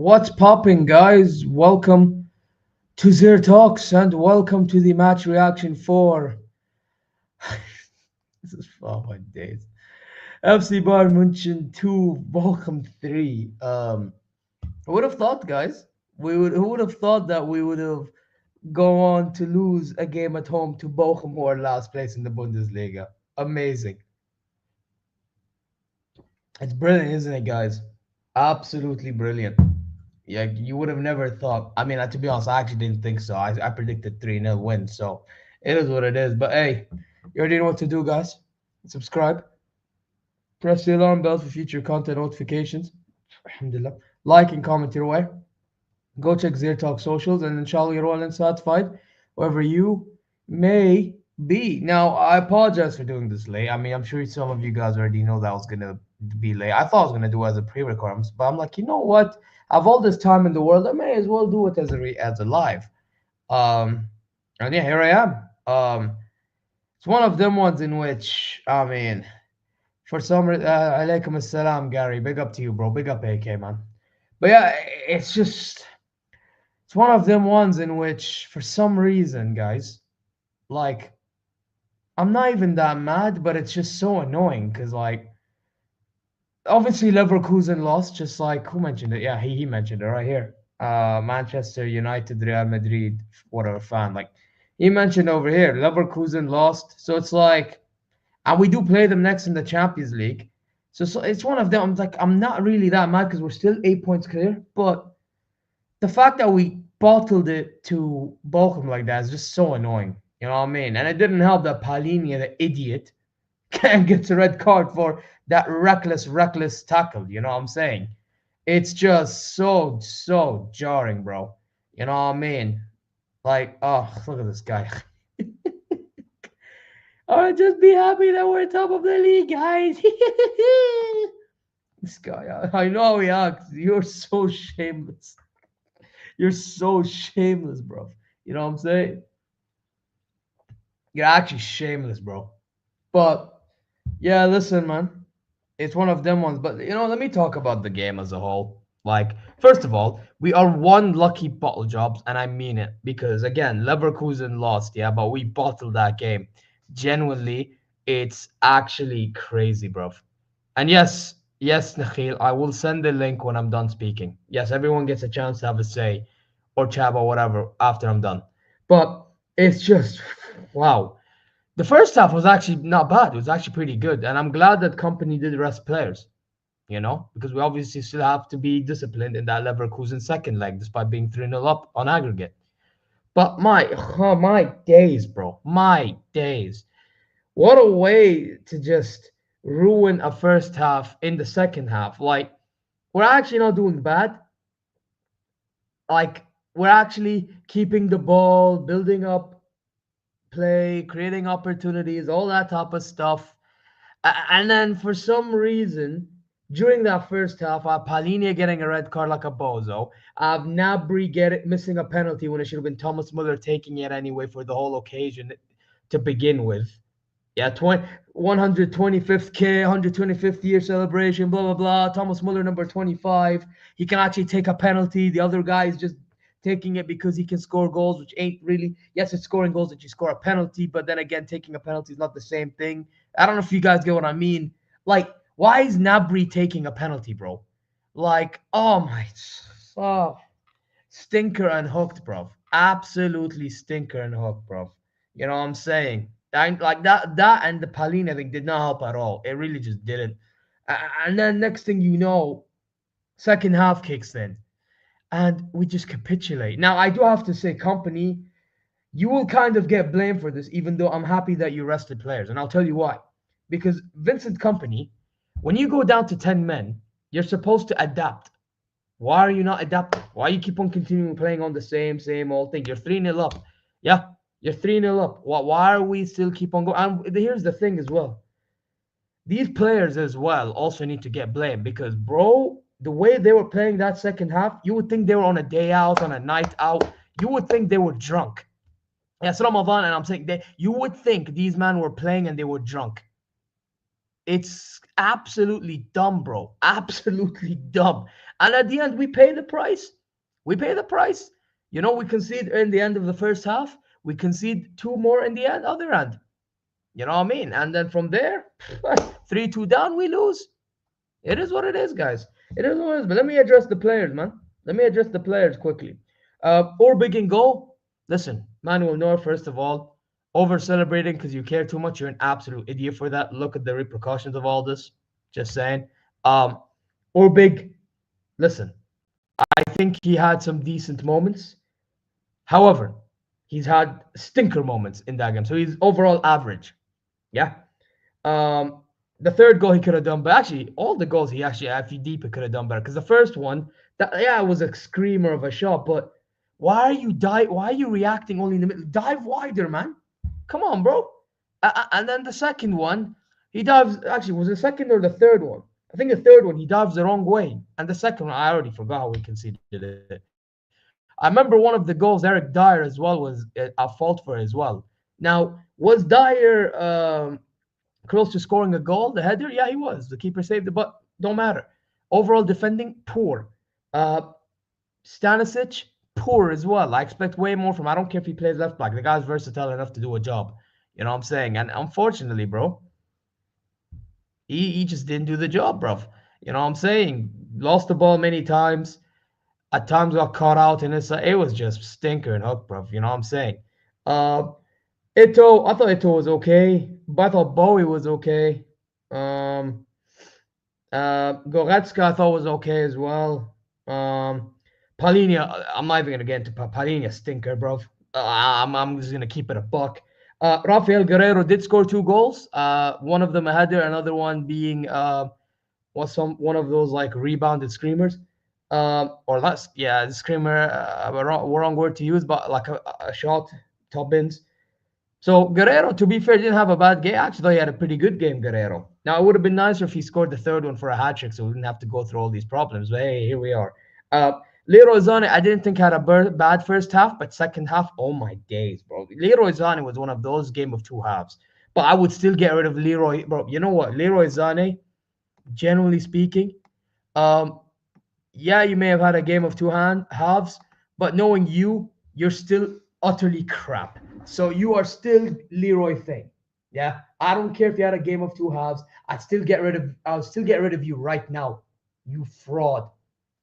What's popping, guys? Welcome to ZeerTalks and welcome to the match reaction for this is oh my days. FC Bayern München 2, Bochum 3. Who would have thought, guys? Who would have thought that we would have go on to lose a game at home to Bochum, who are last place in the Bundesliga? Amazing. It's brilliant, isn't it, guys? Absolutely brilliant. Yeah, you would have never thought. I mean, to be honest, I actually didn't think so. I predicted 3-0 win, so it is what it is. But hey, you already know what to do, guys. Subscribe, press the alarm bell for future content notifications. Alhamdulillah. Like and comment your way. Go check ZeerTalk socials, and inshallah, you're all satisfied wherever you may be. Now, I apologize for doing this late. I mean, I'm sure some of you guys already know that I was gonna be late. I thought I was gonna do it as a pre-record, but I'm like, you know what? I have all this time in the world. I may as well do it as a live. And yeah, here I am. It's one of them ones in which I mean, for some reason, alaikum assalam, Gary. Big up to you, bro. Big up, AK, man. But yeah, it's one of them ones in which, for some reason, guys, like, I'm not even that mad, but it's just so annoying because, like, obviously Leverkusen lost, just like who mentioned it? Yeah, he mentioned it right here. Manchester United, Real Madrid, whatever fan. Like, he mentioned over here, Leverkusen lost. So it's like, and we do play them next in the Champions League. So it's one of them. I'm like, I'm not really that mad because we're still 8 points clear, but the fact that we bottled it to Bochum like that is just so annoying. You know what I mean? And it didn't help that Palini, the idiot, gets a red card for that reckless tackle. You know what I'm saying? It's just so jarring, bro. You know what I mean? Like, oh, look at this guy. All right, just be happy that we're top of the league, guys. This guy, I know how he acts. You're so shameless. You're so shameless, bro. You know what I'm saying? You're actually shameless, bro. But yeah, listen, man. It's one of them ones. But let me talk about the game as a whole. Like, first of all, we are one lucky bottle jobs, and I mean it because again, Leverkusen lost, yeah, but we bottled that game. Genuinely, it's actually crazy, bro. And yes, Nakhil, I will send the link when I'm done speaking. Yes, everyone gets a chance to have a say or chat or whatever after I'm done. But it's just wow. The first half was actually not bad. It was actually pretty good. And I'm glad that company did rest players, because we obviously still have to be disciplined in that Leverkusen second leg, despite being 3-0 up on aggregate. But my days, bro. My days. What a way to just ruin a first half in the second half. Like, we're actually not doing bad. Like, we're actually keeping the ball, building up play, creating opportunities, all that type of stuff. And then for some reason, during that first half, I have Palhinha getting a red card like a bozo. I have Nabry missing a penalty when it should have been Thomas Muller taking it anyway for the whole occasion to begin with. Yeah, 125th K, 125th year celebration, blah, blah, blah. Thomas Muller, number 25. He can actually take a penalty. The other guy is just taking it because he can score goals, which ain't really, yes, it's scoring goals that you score a penalty, but then again, taking a penalty is not the same thing. I don't know if you guys get what I mean. Like, why is Nabry taking a penalty, bro? Like, oh my, oh, stinker and hooked, bro. Absolutely stinker and hooked, bro. You know what I'm saying? Like that and the Palhinha thing did not help at all. It really just didn't. And then next thing you know, second half kicks in, and we just capitulate. Now I do have to say, company, you will kind of get blamed for this, even though I'm happy that you rested players, and I'll tell you why. Because Vincent Company, when you go down to 10 men, you're supposed to adapt. Why are you not adapting? Why you keep on continuing playing on the same old thing? You're 3-0 up. Yeah, you're 3-0 up. Why are we still keep on going? And here's the thing as well. These players as well also need to get blamed because, bro, the way they were playing that second half, you would think they were on a day out, on a night out. You would think they were drunk. Yes, Ramadan, and I'm saying you would think these men were playing and they were drunk. It's absolutely dumb, bro. Absolutely dumb. And at the end, we pay the price. We pay the price. You know, we concede in the end of the first half. We concede 2 more in the other end. You know what I mean? And then from there, 3-2 down, we lose. It is what it is, guys. It is what it is. But let me address the players, man. Let me address the players quickly. Orbig in goal. Listen, Manuel Neuer, first of all, over celebrating because you care too much. You're an absolute idiot for that. Look at the repercussions of all this. Just saying. Orbig, listen, I think he had some decent moments. However, he's had stinker moments in that game. So he's overall average. Yeah. The third goal he could have done, but actually all the goals he actually deep could have done better. Because the first one, it was a screamer of a shot, but why are you reacting only in the middle? Dive wider, man. Come on, bro. And then the second one, he dives. Actually, was the second or the third one? I think the third one he dives the wrong way, and the second one I already forgot how we conceded it. I remember one of the goals Eric Dyer as well was a fault for as well. Now, was Dyer close to scoring a goal, the header? Yeah, he was. The keeper saved it, but don't matter. Overall defending, poor. Stanisic, poor as well. I expect way more from him. I don't care if he plays left back. The guy's versatile enough to do a job. You know what I'm saying? And unfortunately, bro, he just didn't do the job, bro. You know what I'm saying? Lost the ball many times. At times got caught out, and it was just stinker and hook, bro. You know what I'm saying? Ito, I thought Ito was okay, but I thought Bowie was okay. Goretzka I thought was okay as well. Palhinha, I'm not even gonna get into Palhinha stinker, bro. I'm just gonna keep it a buck. Rafael Guerrero did score 2 goals. One of them a header, another one being was one of those like rebounded screamers. Or less, yeah, the screamer, wrong word to use, but like a shot, top bins. So Guerrero, to be fair, didn't have a bad game. Actually, he had a pretty good game, Guerrero. Now, it would have been nicer if he scored the third one for a hat trick, so we didn't have to go through all these problems. But hey, here we are. Leroy Sané, I didn't think had a bad first half, but second half, oh my days, bro. Leroy Sané was one of those game of 2 halves. But I would still get rid of Leroy, bro. You know what? Leroy Sané, generally speaking, yeah, you may have had a game of 2 halves, but knowing you're still utterly crap. So you are still Leroy thing. Yeah. I don't care if you had a game of 2 halves. I'll still get rid of you right now. You fraud.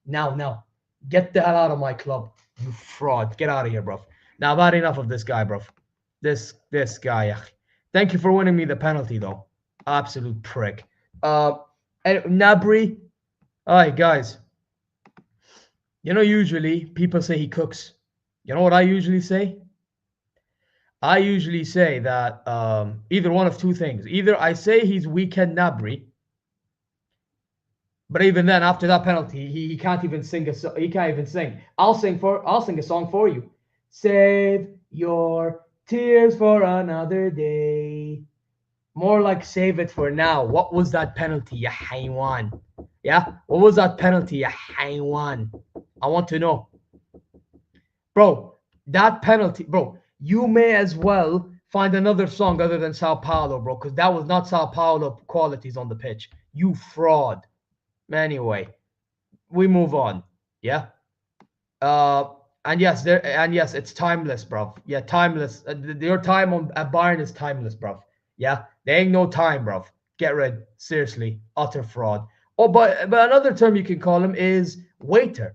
Now. Get the hell out of my club. You fraud. Get out of here, bro. Now I've had enough of this guy, bro. This guy. Thank you for winning me the penalty, though. Absolute prick. And Nabry. Alright, guys. You know, usually people say he cooks. You know what I usually say? I usually say that either one of 2 things. Either I say he's weekend Nabry, but even then, after that penalty, he can't even sing he can't even sing. I'll sing a song for you. Save your tears for another day. More like save it for now. What was that penalty, ya haywan? Yeah? What was that penalty, ya haywan? I want to know. Bro, that penalty, bro, you may as well find another song other than Sao Paulo, bro, because that was not Sao Paulo qualities on the pitch. You fraud. Anyway, we move on. Yeah. And yes, it's timeless, bro. Yeah, timeless. Your time at Bayern is timeless, bro. Yeah, there ain't no time, bro. Get rid. Seriously, utter fraud. Oh, but another term you can call him is waiter.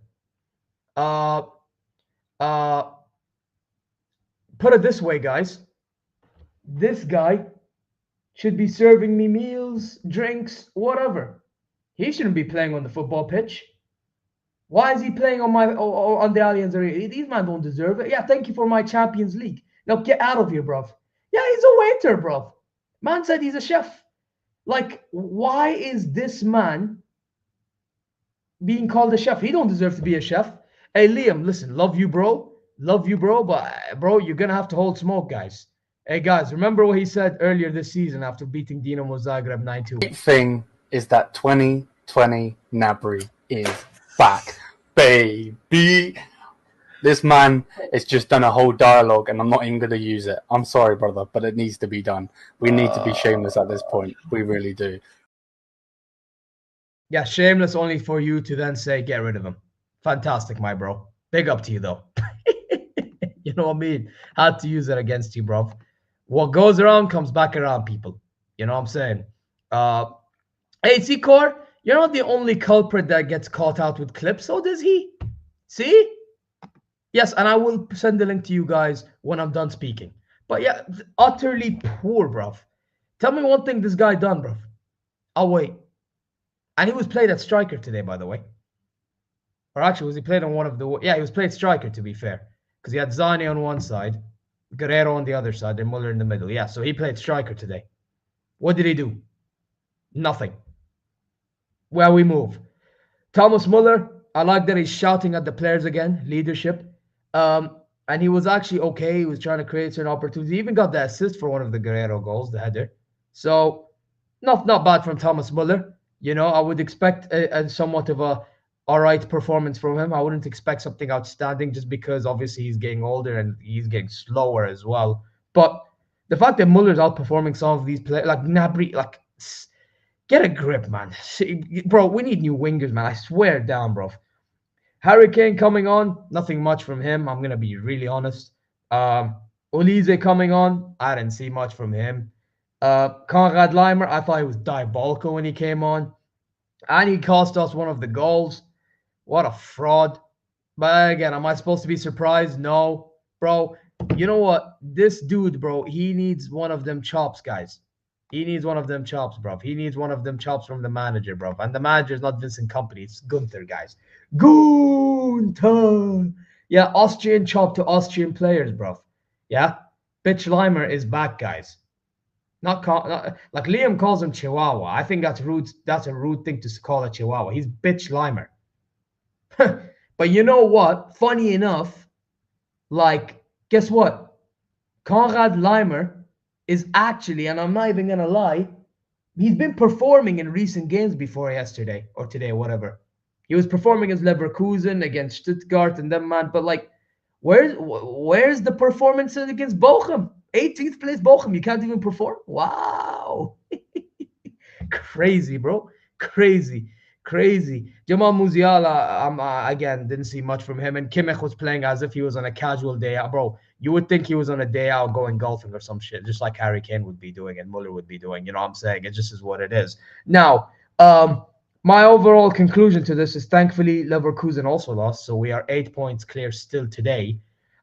Put it this way, guys. This guy should be serving me meals, drinks, whatever. He shouldn't be playing on the football pitch. Why is he playing on the Allianz Arena? These men don't deserve it. Yeah, thank you for my Champions League. Now get out of here, bruv. Yeah, he's a waiter, bruv. Man said he's a chef. Like, why is this man being called a chef? He don't deserve to be a chef. Hey, Liam, listen, love you, bro. But, bro, you're going to have to hold smoke, guys. Hey, guys, remember what he said earlier this season after beating Dinamo Zagreb 9-2? The thing is that 2020 Nabry is back, baby. This man has just done a whole dialogue, and I'm not even going to use it. I'm sorry, brother, but it needs to be done. We need to be shameless at this point. We really do. Yeah, shameless only for you to then say, get rid of him. Fantastic, my bro. Big up to you, though. You know what I mean? Had to use it against you, bro. What goes around comes back around, people. You know what I'm saying? Uh, hey, see, Core, you're not the only culprit that gets caught out with clips, so does he. See? Yes, and I will send the link to you guys when I'm done speaking. But yeah, utterly poor, bruv. Tell me one thing this guy done, bruv. I'll wait. And he was played at striker today, by the way. Or actually, was he played on one of the... Yeah, he was played striker, to be fair. Because he had Zani on one side, Guerrero on the other side, and Muller in the middle. Yeah, so he played striker today. What did he do? Nothing. Well, we move. Thomas Muller, I like that he's shouting at the players again, leadership. And he was actually okay. He was trying to create certain opportunities. He even got the assist for one of the Guerrero goals, the header. So, not bad from Thomas Muller. You know, I would expect a somewhat of a all right performance from him. I wouldn't expect something outstanding just because obviously he's getting older and he's getting slower as well. But the fact that Muller's outperforming some of these players, like Gnabry, like, get a grip, man. Bro, we need new wingers, man. I swear down, bro. Harry Kane coming on, nothing much from him. I'm going to be really honest. Olise coming on, I didn't see much from him. Konrad Leimer, I thought he was diabolical when he came on. And he cost us one of the goals. What a fraud. But again, am I supposed to be surprised? No. Bro, you know what? This dude, bro, he needs one of them chops, guys. He needs one of them chops, bro. He needs one of them chops from the manager, bro. And the manager is not Vincent Kompany. It's Gunther, guys. Gunther! Yeah, Austrian chop to Austrian players, bro. Yeah? Bitch Limer is back, guys. Not like Liam calls him Chihuahua. I think that's rude. That's a rude thing to call a Chihuahua. He's bitch Limer. But you know what? Funny enough, like, guess what? Konrad Leimer is actually, and I'm not even gonna lie, he's been performing in recent games before yesterday or today, whatever. He was performing against Leverkusen, against Stuttgart, and them, man. But like, where's the performances against Bochum? 18th place Bochum. You can't even perform. Wow, crazy, bro. Crazy. Jamal Musiala, again, didn't see much from him. And Kimmich was playing as if he was on a casual day out. Bro, you would think he was on a day out going golfing or some shit, just like Harry Kane would be doing and Muller would be doing. You know what I'm saying? It just is what it is. Now, my overall conclusion to this is thankfully Leverkusen also lost. So we are 8 points clear still today.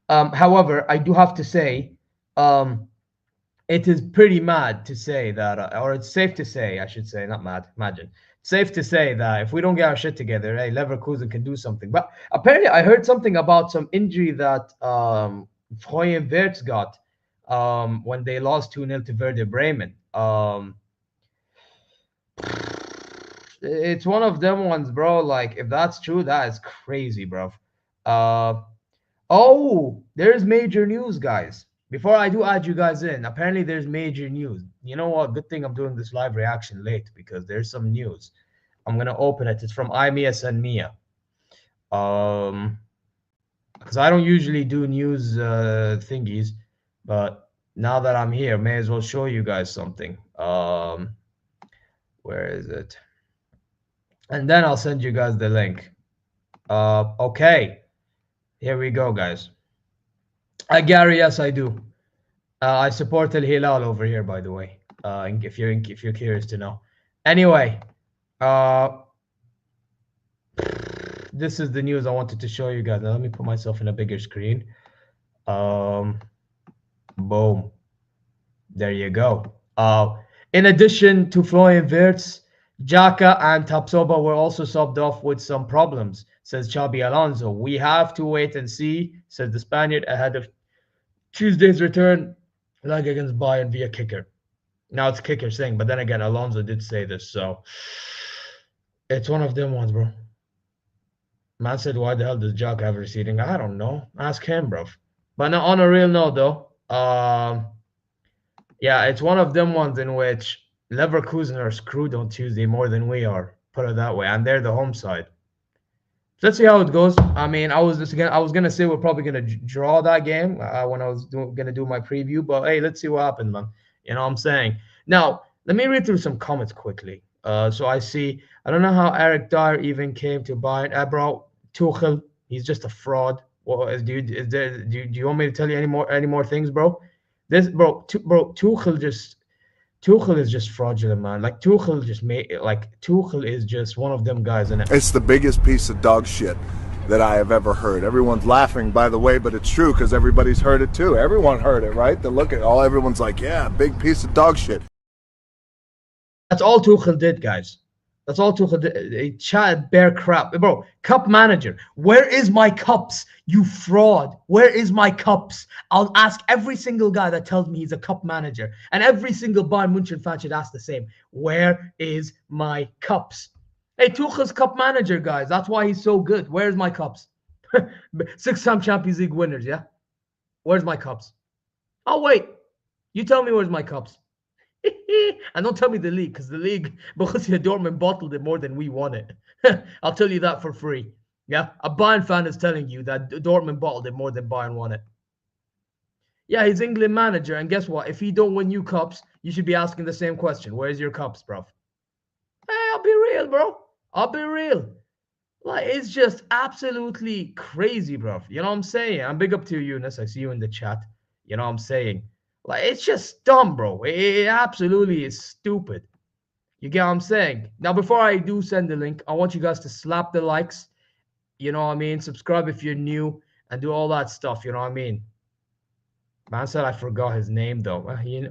However, I do have to say, it is pretty mad to say that, or it's safe to say, I should say, not mad, imagine. Safe to say that if we don't get our shit together, hey, Leverkusen can do something. But apparently, I heard something about some injury that Florian Wirtz got when they lost 2-0 to Werder Bremen. It's one of them ones, bro. Like, if that's true, that is crazy, bro. Oh, there's major news, guys. Before I do add you guys in, apparently there's major news. You know what? Good thing I'm doing this live reaction late because there's some news. I'm gonna open it. It's from IMIA and Mia. Because I don't usually do news thingies, but now that I'm here, may as well show you guys something. Where is it? And then I'll send you guys the link. Okay, here we go, guys. Gary, yes, I do. I support Al Hilal over here, by the way. If you're curious to know. Anyway, this is the news I wanted to show you guys. Now, let me put myself in a bigger screen. Boom. There you go. In addition to Florian Wirtz, Xhaka and Tapsoba were also subbed off with some problems, says Xabi Alonso. We have to wait and see, says the Spaniard, ahead of Tuesday's return, like against Bayern via kicker. Now it's kicker saying, but then again, Alonso did say this, so it's one of them ones, bro. Man said, why the hell does Xhaka have receding? I don't know. Ask him, bro. But no, on a real note, though, yeah, it's one of them ones in which Leverkusen are screwed on Tuesday more than we are, put it that way, and they're the home side. Let's see how it goes. I mean, I was gonna say we're probably gonna draw that game when I was gonna do my preview, but hey, let's see what happens, man. You know what I'm saying? Now, let me read through some comments quickly. So I see. I don't know how Eric Dyer even came to Bayern. Bro, Tuchel, he's just a fraud. Do you want me to tell you any more things, bro? This bro, Tuchel is just fraudulent, man. Like Tuchel just made like Tuchel is just one of them guys, and It's the biggest piece of dog shit that I have ever heard. Everyone's laughing, by the way, but it's true because everybody's heard it too. Everyone heard it, right? They look at all. Everyone's like, "Yeah, big piece of dog shit." that's all Tuchel did, guys. That's all Tuchel did. He chatted bare crap, bro. Cup manager, where is my cups? You fraud. Where is my cups? I'll ask every single guy that tells me he's a cup manager, and every single Bayern München fan should ask the same. Where is my cups? Hey, Tuchel's cup manager, guys. That's why he's so good. Where's my cups? 6-time Champions League winners, yeah? Where's my cups? Oh, wait. You tell me where's my cups. And don't tell me the league, because the league, Borussia Dortmund bottled it more than we won it. I'll tell you that for free. Yeah? A Bayern fan is telling you that Dortmund bottled it more than Bayern won it. Yeah, he's England manager, and guess what? If he don't win you cups, you should be asking the same question. Where's your cups, bro? Hey, I'll be real, bro. I'll be real. Like, it's just absolutely crazy, bro. You know what I'm saying? I'm big up to you, Eunice. I see you in the chat. You know what I'm saying? Like, it's just dumb, bro. It absolutely is stupid. You get what I'm saying? Now, before I do send the link, I want you guys to slap the likes. You know what I mean? Subscribe if you're new and do all that stuff. You know what I mean? Man said I forgot his name, though.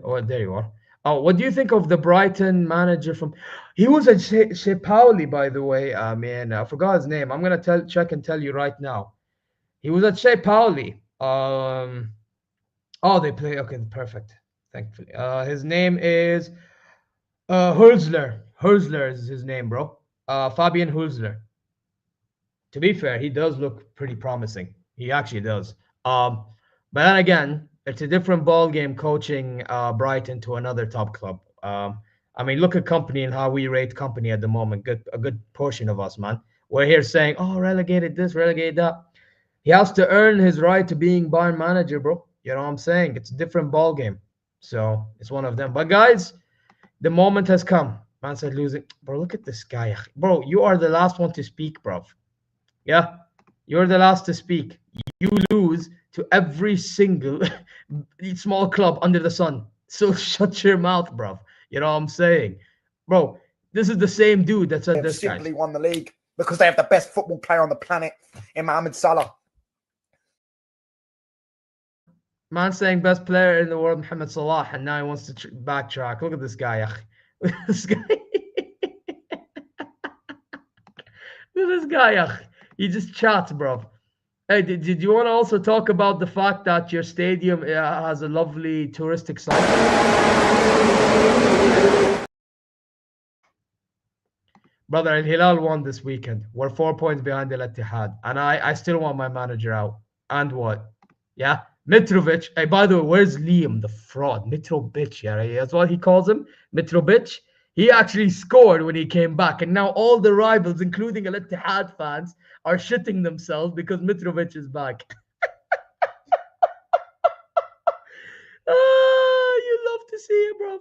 Oh, there you are. Oh, what do you think of the Brighton manager from? He was at Shea Pauli, by the way. Man, I forgot his name. I'm gonna check and tell you right now. He was at Shea Pauli. Oh, they play. Okay, perfect. Thankfully, his name is Hülsler. Hülsler is his name, bro. Fabian Hülsler. To be fair, he does look pretty promising. He actually does. But then again, it's a different ball game coaching Brighton to another top club. I mean, look at Company and how we rate Company at the moment. A good portion of us, man. We're here saying, "Oh, relegated this, relegated that." He has to earn his right to being Bayern manager, bro. You know what I'm saying? It's a different ball game. So it's one of them. But guys, the moment has come. Man said losing. Bro, look at this guy. Bro, you are the last one to speak, bro. Yeah, you're the last to speak. You lose to every single small club under the sun. So shut your mouth, bro. You know what I'm saying? Bro, this is the same dude that said this, guys. Simply won the league because they have the best football player on the planet in Mohamed Salah. Man saying best player in the world, Mohamed Salah, and now he wants to backtrack. Look at this guy. Look at this guy. Look at this guy. He just chats, bro. Hey, did you want to also talk about the fact that your stadium has a lovely touristic site? Brother, Al Hilal won this weekend. We're 4 points behind Al Ittihad, and I still want my manager out. And what? Yeah, Mitrovic. Hey, by the way, where's Liam, the fraud? Mitrovic, yeah, that's what he calls him. Mitrovic. He actually scored when he came back, and now all the rivals, including Al Ittihad fans, are shitting themselves because Mitrovic is back. You love to see it, bro.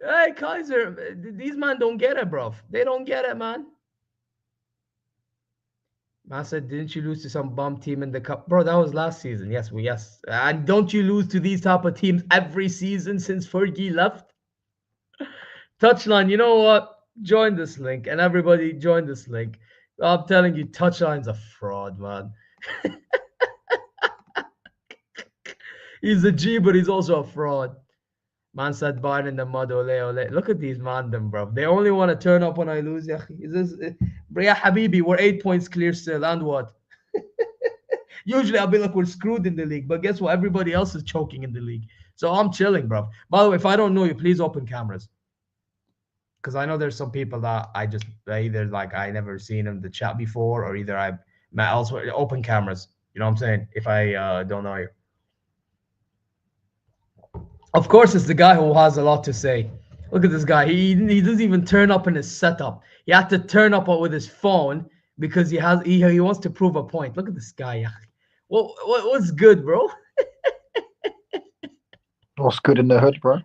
Hey, Kaiser, these men don't get it, bro. They don't get it, man. Man said, didn't you lose to some bum team in the cup? Bro, that was last season. Yes. And don't you lose to these type of teams every season since Fergie left? Touchline, you know what? Join this link, and everybody join this link. I'm telling you, Touchline's a fraud, man. He's a G, but he's also a fraud. Man said Bayern in the mud, ole, ole. Look at these man, them, bro. They only want to turn up when I lose. Yeah, Habibi, we're 8 points clear still, and what? Usually I'll be like, we're screwed in the league, but guess what? Everybody else is choking in the league. So I'm chilling, bro. By the way, if I don't know you, please open cameras. Because I know there's some people that I either like I never seen in the chat before, or either I met elsewhere. Open cameras. You know what I'm saying? If I don't know you. Of course, it's the guy who has a lot to say. Look at this guy. He doesn't even turn up in his setup. He had to turn up with his phone because he wants to prove a point. Look at this guy. What's good, bro? What's good in the hood, bro?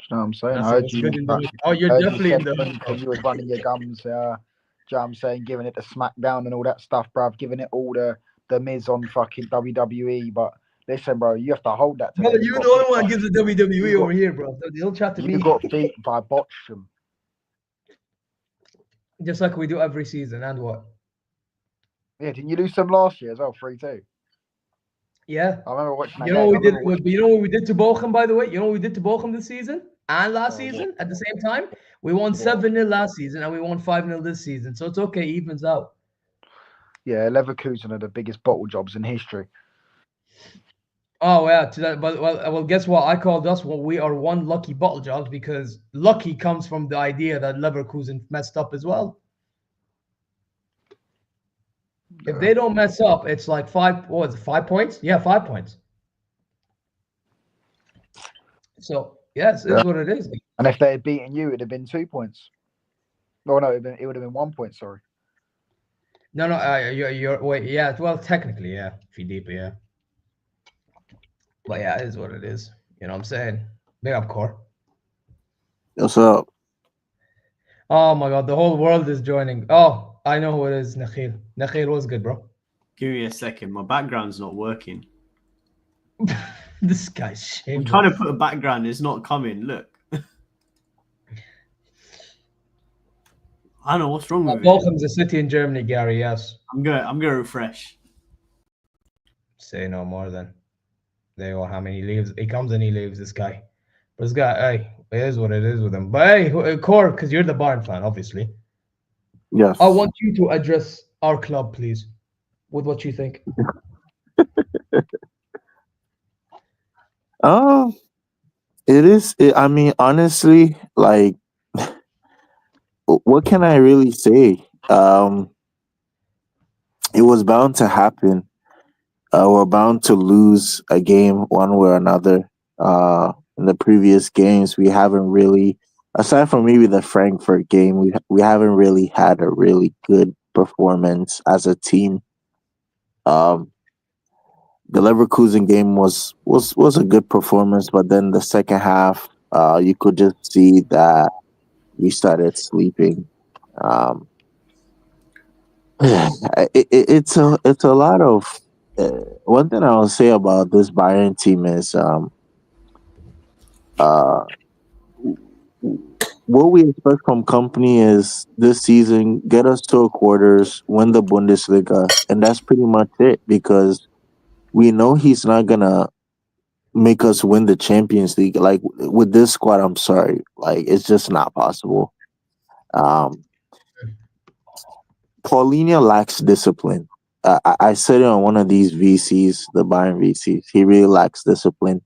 You know what I'm saying? That's, I heard that's you. good in the. Oh, you're heard you definitely in said the. when you was running your gums. Do you know what I'm saying? Giving it the smackdown and all that stuff, bruv. Giving it all the Miz on fucking WWE. But listen, bro, you have to hold that today. Brother, you're the only one who gives the WWE over here, bro. Don't chat to You me. got beat by Bottlejobs. Just like we do every season, and what? Yeah, didn't you lose some last year as well? 3-2. Yeah. I remember watching that You know game. what we did? You know what we did to Bochum, by the way? You know what we did to Bochum this season and last season at the same time? We won 7-0 last season and we won 5-0 this season. So it's okay, evens out. Yeah, Leverkusen are the biggest Bottlejobs in history. Oh yeah, to that. But well, guess what? I called us. Well, we are one lucky Bottlejobs because lucky comes from the idea that Leverkusen messed up as well. If they don't mess up, it's like 5. What was it? 5 points? Yeah, 5 points. So yes, it is what it is. And if they had beaten you, it'd have been 2 points. No, it would have been 1 point. Sorry. No, you're wait. Yeah, well, technically, yeah, if you deep, yeah. But yeah, it is what it is. You know what I'm saying? Big up, Core. What's up? Oh my God, the whole world is joining. Oh, I know who it is. Nakhil. Nakhil was good, bro. Give me a second. My background's not working. This guy's shame. I'm trying to put a background. It's not coming. Look. I don't know what's wrong with it. Bochum's a city in Germany, Gary. Yes. I'm gonna refresh. Say no more then. There you go. How many leaves? He comes and he leaves. This guy. But this guy, hey, it is what it is with him. But hey, Core, because you're the Bayern fan, obviously. Yes. I want you to address our club, please, with what you think. It is. I mean, honestly, like, what can I really say? It was bound to happen. We're bound to lose a game one way or another. In the previous games, we haven't really, aside from maybe the Frankfurt game, we haven't really had a really good performance as a team. The Leverkusen game was a good performance, but then the second half, you could just see that we started sleeping. It's a lot of. One thing I will say about this Bayern team is what we expect from Company is this season get us to a quarters, win the Bundesliga, and that's pretty much it because we know he's not gonna make us win the Champions League. Like with this squad, I'm sorry, like it's just not possible. Paulinho lacks discipline. I said it on one of these VCs, the Bayern VCs. He really lacks discipline,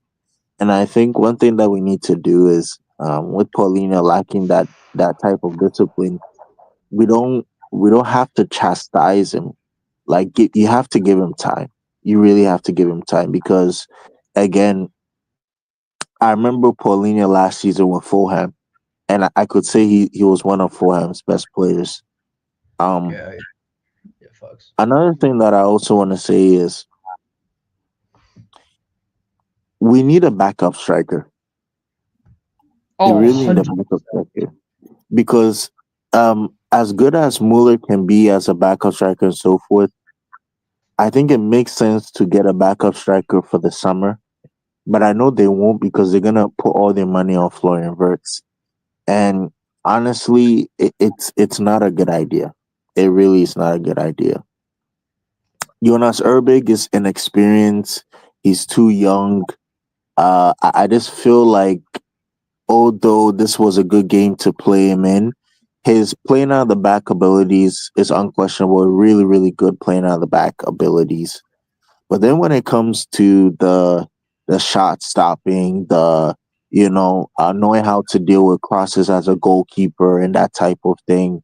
and I think one thing that we need to do is with Paulinho lacking that type of discipline, we don't have to chastise him. Like you have to give him time. You really have to give him time because, again, I remember Paulinho last season with Fulham, and I could say he was one of Fulham's best players. Yeah, folks. Another thing that I also want to say is we need a backup striker. Oh, We really need a backup striker because as good as Mueller can be as a backup striker and so forth, I think it makes sense to get a backup striker for the summer. But I know they won't because they're gonna put all their money on Florian Wirtz. And honestly, it's not a good idea. It really is not a good idea. Jonas Erbig is inexperienced. He's too young. I just feel like although this was a good game to play him in, his playing out of the back abilities is unquestionable. Really, really good playing out of the back abilities. But then when it comes to the shot stopping, knowing how to deal with crosses as a goalkeeper and that type of thing,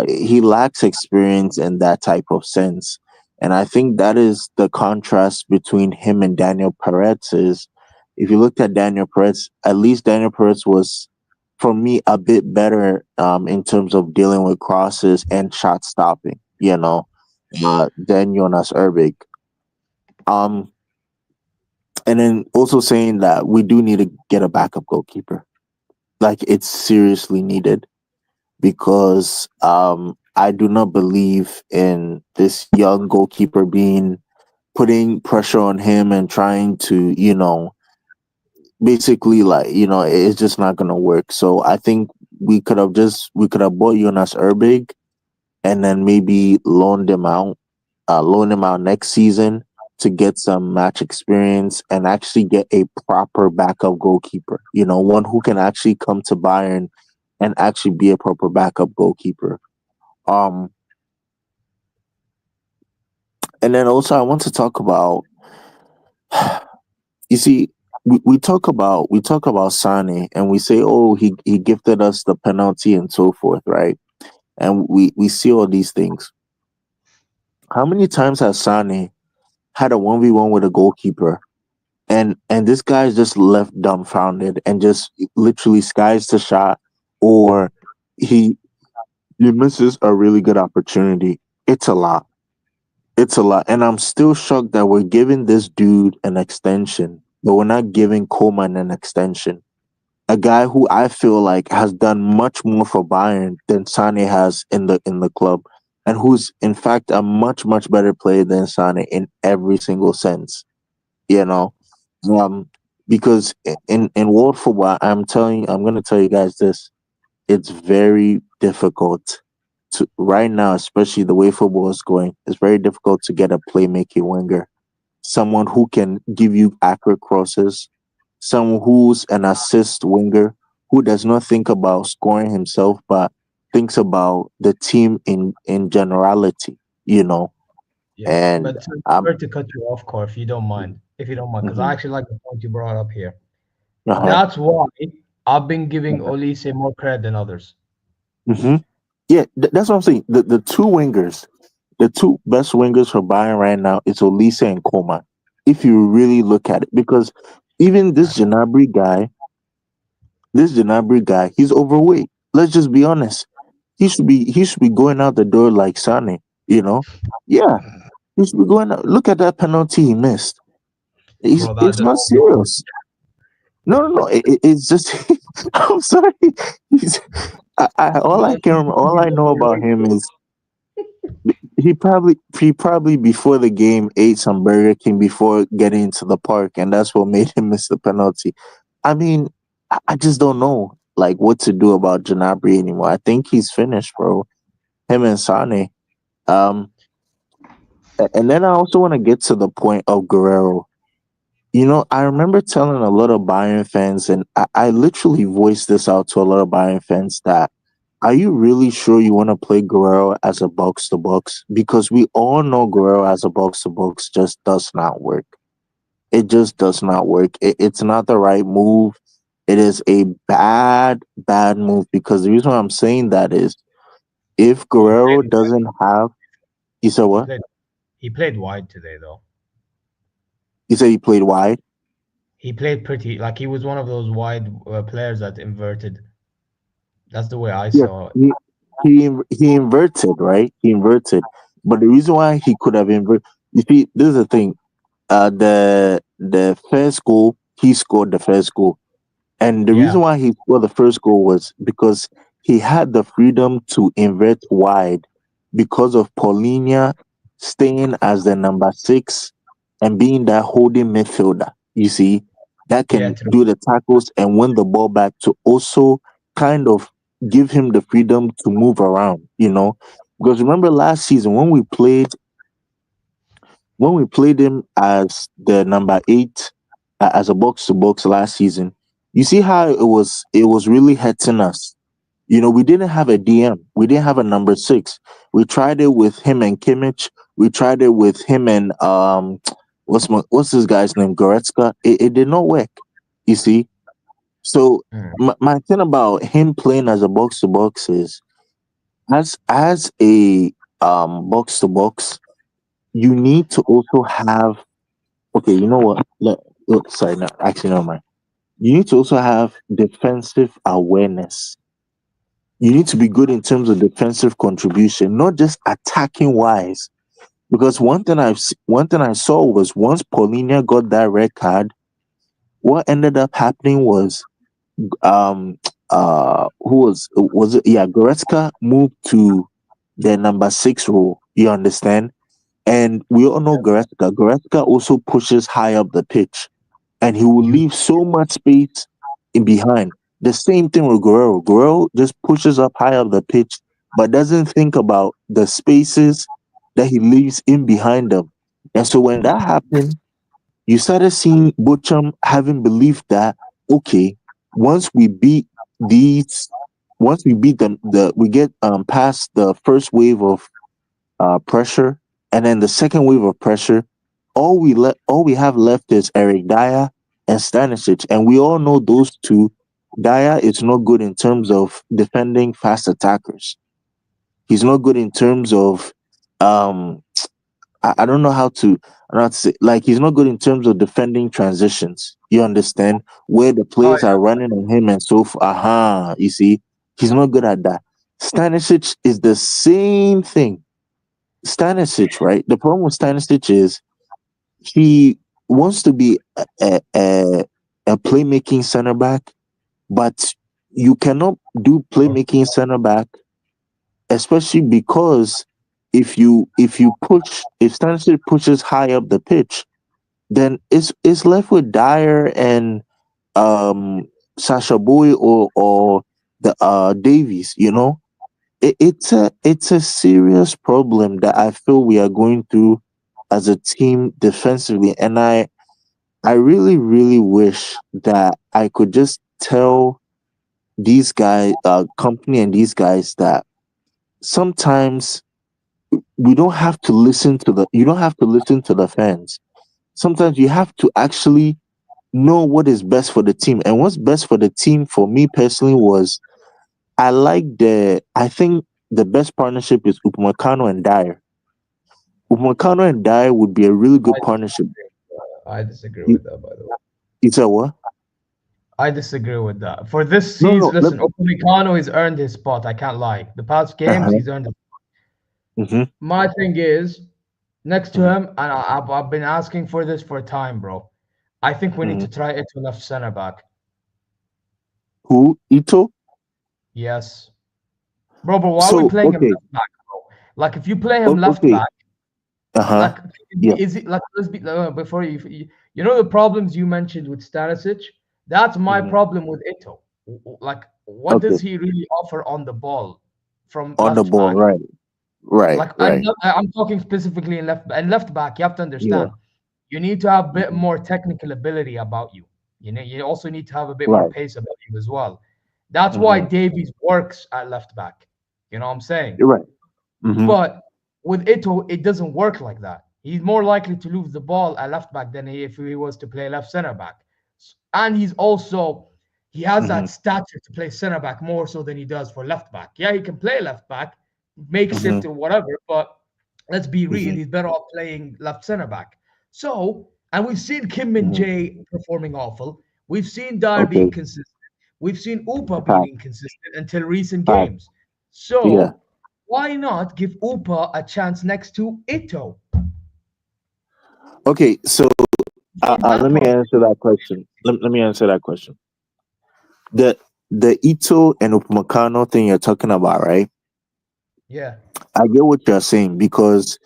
he lacks experience in that type of sense. And I think that is the contrast between him and Daniel Peretz is, if you looked at Daniel Peretz, at least Daniel Peretz was, for me, a bit better in terms of dealing with crosses and shot stopping, than Jonas Erbig. And then also saying that we do need to get a backup goalkeeper. Like it's seriously needed because I do not believe in this young goalkeeper being putting pressure on him and trying to, basically like, it's just not gonna work. So I think we could have bought Jonas Erbig and then maybe loan him out next season to get some match experience and actually get a proper backup goalkeeper. One who can actually come to Bayern and actually be a proper backup goalkeeper. Um, and then also I want to talk about. You see, we talk about Sane and we say, oh, he gifted us the penalty and so forth, right? And we see all these things. How many times has Sane had a 1v1 with a goalkeeper and this guy's just left dumbfounded and just literally skies the shot, or he he misses a really good opportunity? It's a lot. It's a lot. And I'm still shocked that we're giving this dude an extension, but we're not giving Coleman an extension. A guy who I feel like has done much more for Bayern than Sane has in the club, and who's in fact a much better player than Sane in every single sense. You know, um, because in world football, I'm gonna tell you guys this: it's very difficult to right now, especially the way football is going. It's very difficult to get a playmaking winger, someone who can give you accurate crosses, someone who's an assist winger who does not think about scoring himself but thinks about the team in generality, Yeah, and but um sorry to cut you off, Core, if you don't mind, because I mhm, actually like the point you brought up here. uh-huh, That's why I've been giving Olise more credit than others. hmm yeah, that's what I'm saying. The two best wingers for Bayern right now is Olise and Coman. If you really look at it, because even this Gnabry guy, he's overweight. Let's just be honest. He should be going out the door like Sane. You know, yeah, he should be going out. Look at that penalty he missed. Bro, It's that not was wrong. serious. No, no, no. It's just. I'm sorry. He's, all I know about him is he probably before the game ate some Burger King before getting into the park, and that's what made him miss the penalty. I mean, I just don't know like what to do about Janabri anymore. I think he's finished, bro. Him and Sane. Um, and then I also want to get to the point of Guerrero. I remember telling a lot of Bayern fans, and I literally voiced this out to a lot of Bayern fans that are you really sure you want to play Guerrero as a box to box? Because we all know Guerrero as a box to box just does not work. It just does not work. It's not the right move. It is a bad move because the reason why I'm saying that is if He Guerrero played doesn't have, you said he what? played he played wide today though. You said he played wide? He played pretty like he was one of those wide players that inverted. That's the way I Yeah, saw it. he inverted, right? He inverted. But the reason why he could have inverted, you see, this is the thing. The first goal, he scored the first goal. And the Yeah, reason why he scored the first goal was because he had the freedom to invert wide because of Paulinho staying as the number 6 and being that holding midfielder, you see, that yeah, can true. do the tackles and win the ball back to also kind of give him the freedom to move around. Because remember last season when we played him as the number 8 as a box to box last season, you see how it was really hurting us. We didn't have a DM. We didn't have a number 6. We tried it with him and Kimmich. We tried it with him and what's this guy's name? Goretzka. It did not work. You see. So Mm. my thing about him playing as a box to box is as a box to box, you need to also have. Okay, you know what? Sorry, no, actually, no mind. You need to also have defensive awareness. You need to be good in terms of defensive contribution, not just attacking wise. Because one thing I saw was once Paulinho got that red card, what ended up happening was who was it? Yeah, Goretzka moved to the number 6 role. You understand? And we all know Goretzka. Goretzka also pushes high up the pitch, and he will You leave so much space in behind. The same thing with Guerrero. Guerrero just pushes up high up the pitch, but doesn't think about the spaces that he leaves in behind them. And so when that happened, you started seeing Bochum having belief that okay, once we beat these, once we beat them, we get past the first wave of pressure, and then the second wave of pressure, all we have left is Eric Dyer and Stanisic, and we all know those two. Dyer is not good in terms of defending fast attackers. He's not good in terms of um I don't know how to not say, like, he's not good in terms of defending transitions. You understand where the oh players are running on him and so forth. Aha, you see, he's not good at that. Stanisic is the same thing. Stanisic, right? The problem with Stanisic is he wants to be a playmaking center back, but you cannot do playmaking center back, especially because if Stanisic pushes high up the pitch, then it's left with Dyer and um Sasha Boy or the Davies. You know, it's a serious problem that I feel we are going through as a team defensively, and I really really wish that I could just tell these guys, company and these guys, that sometimes we don't have to listen to the you don't have to listen to the fans. Sometimes you have to actually know what is best for the team. And what's best for the team for me personally was I think the best partnership is Upamecano and Dyer. Upamecano and Dyer would be a really good partnership. I disagree You, with that, by the way. you said what? I disagree with that. For this No, season, no. listen, Upamecano has earned his spot. I can't lie. The past games, Uh-huh. he's earned it. Mm-hmm, My thing is, next to mm-hmm, him, and I've been asking for this for a time, bro. I think we need mm-hmm. to try it to left center back. Who? Ito? Yes. Bro, why are we So, playing him okay. left back, bro? Like, if you play him left Okay. back, Uh-huh. like, Yeah. is it like, let's be before you know the problems you mentioned with Stanisic? That's my Mm-hmm. problem with Ito. Like, what Okay. does he really offer on the ball from On the left ball, back? right. Right, Like, right. I'm talking specifically in left back. You have to Yeah. understand. You need to have a bit Mm-hmm. more technical ability about you. You know, you also need to have a bit more Right. pace about you as well. That's why Mm-hmm. Davies works at left back. You know what I'm saying? Right. Mm-hmm. But with Ito, it doesn't work like that. He's more likely to lose the ball at left back than if he was to play left center back. And he has Mm-hmm. that stature to play center back more so than he does for left back. Yeah, he can play left back, makeshift Mm-hmm. or whatever, but let's be real, Mm-hmm. he's better off playing left center back. So, and we've seen Kim Min Mm-hmm. Jae performing awful. We've seen Dyer being Okay. consistent. We've seen Upa being Pass. inconsistent until recent Pass. games. Yeah. So, why not give Upa a chance next to Ito? Okay. So Solve that let me problem. answer that question. Let me answer that question. The the Ito and Upamecano thing you're talking about, right? Yeah. I get what you're saying because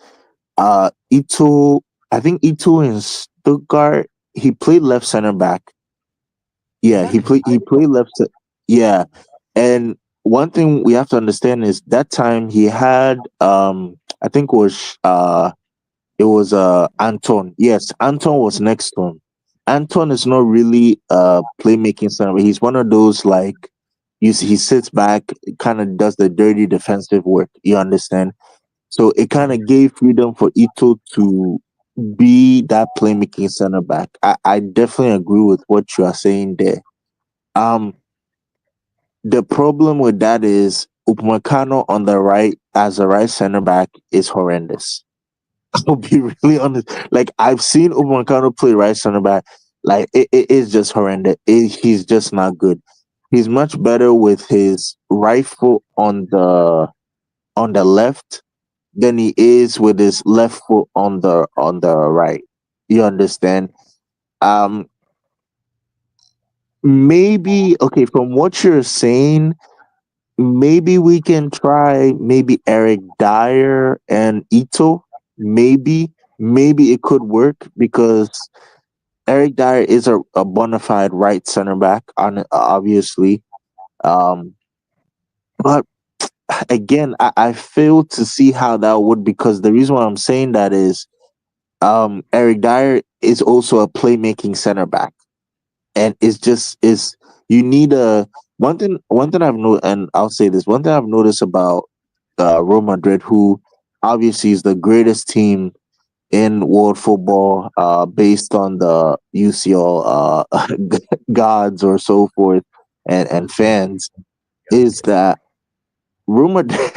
Ito, I think Ito in Stuttgart, he played left center back. Yeah, Exactly. he played left. Yeah, and one thing we have to understand is that time he had I think it was Anton. Yes, Anton was next to him. Anton is not really playmaking center. He's one of those, like, you see, he sits back, kind of does the dirty defensive work. You understand? So it kind of gave freedom for Ito to be that playmaking center back. I definitely agree with what you are saying there. Um, the problem with that is Upamecano on the right as a right center back is horrendous. I'll be really honest. Like, I've seen Upamecano play right center back. Like, it is just horrendous. He's just not good. He's much better with his right foot on the left than he is with his left foot on the right. You understand? Um, maybe okay. From what you're saying, maybe we can try maybe Eric Dyer and Ito. Maybe it could work because Eric Dyer is a bona fide right center back, on obviously. Um, but again, I fail to see how that would, because the reason why I'm saying that is Eric Dyer is also a playmaking center back, and it's just is you need a one thing I've noticed, and I'll say this one thing I've noticed about Real Madrid, who obviously is the greatest team in world football, based on the UCL gods or so forth, and fans, is that Real Madrid,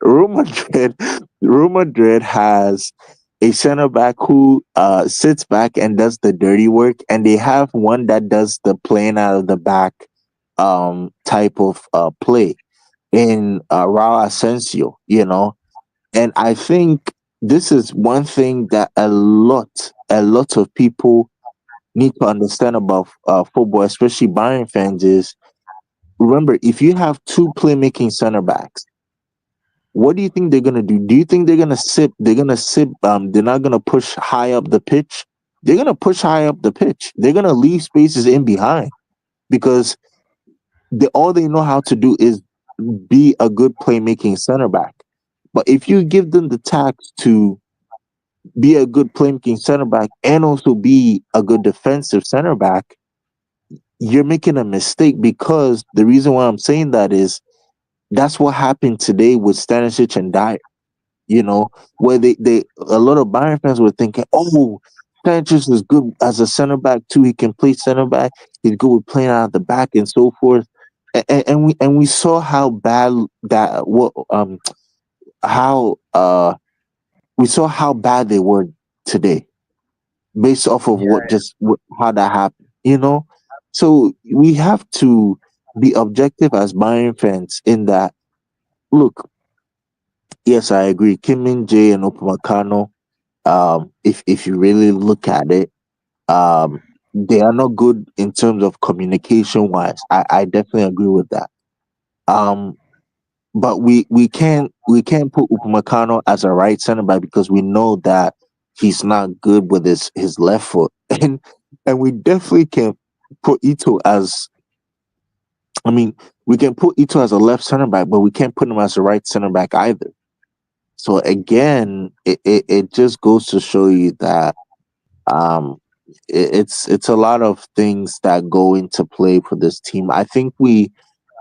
Real Madrid, Real Madrid has a center back who sits back and does the dirty work, and they have one that does the playing out of the back type of play in Raul Asensio, and I think this is one thing that a lot of people need to understand about football, especially Bayern fans, is remember, if you have two playmaking center backs, what do you think they're gonna do? Do you think they're gonna sit? They're gonna sit. They're not gonna push high up the pitch. They're gonna push high up the pitch. They're gonna leave spaces in behind because all they know how to do is be a good playmaking center back. But if you give them the task to be a good playmaking center back and also be a good defensive center back, you're making a mistake, because the reason why I'm saying that is that's what happened today with Stanisic and Dyer. Where they a lot of Bayern fans were thinking, oh, Sanchez is good as a center back too. He can play center back. He's good with playing out of the back and so forth. And we saw how bad that what how we saw how bad they were today, based off of how that happened. So we have to be objective as Bayern fans in that. Look, yes, I agree. Kim Min Jae and Upamecano, if you really look at it, they are not good in terms of communication wise. I definitely agree with that. Um, but we can't put Upamecano as a right center back because we know that he's not good with his left foot, and we definitely can put Ito as. I mean, we can put Ito as a left center back, but we can't put him as a right center back either. So again, it just goes to show you that um, it's a lot of things that go into play for this team. I think we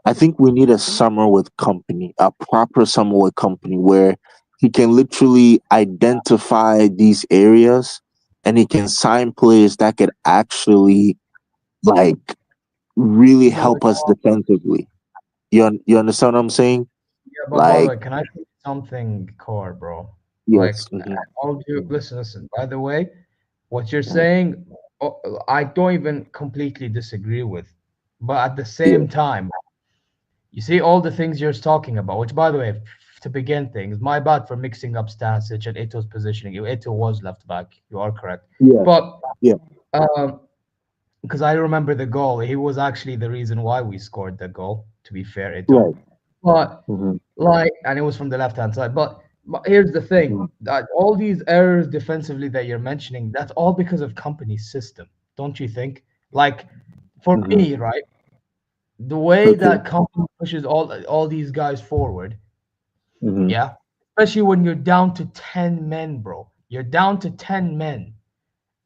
need a summer with company, a proper summer with company, where he can literally identify these areas and he can sign players that could actually like really help us defensively. You understand what I'm saying? Yeah, but Like, brother, can I tell you something, core, bro? Like, yes. all of you, listen. By the way, what you're Mhm. saying, I don't even completely disagree with, but at the Yeah. same time, you see all the things you're talking about. Which, by the way, to begin things, my bad for mixing up Stanisic and Ito's positioning. Ito was left back. You are correct, Yeah. but Yeah. um, because I remember the goal, he was actually the reason why we scored the goal. To be fair, Ito, Right. but Hmm. and it was from the left hand side. But here's the thing: Hmm. that all these errors defensively that you're mentioning, that's all because of company's system, don't you think? Like, for Hmm. me, right, the way Okay. that company pushes all these guys forward, Hmm. yeah, especially when you're down to 10 men, bro. You're down to 10 men,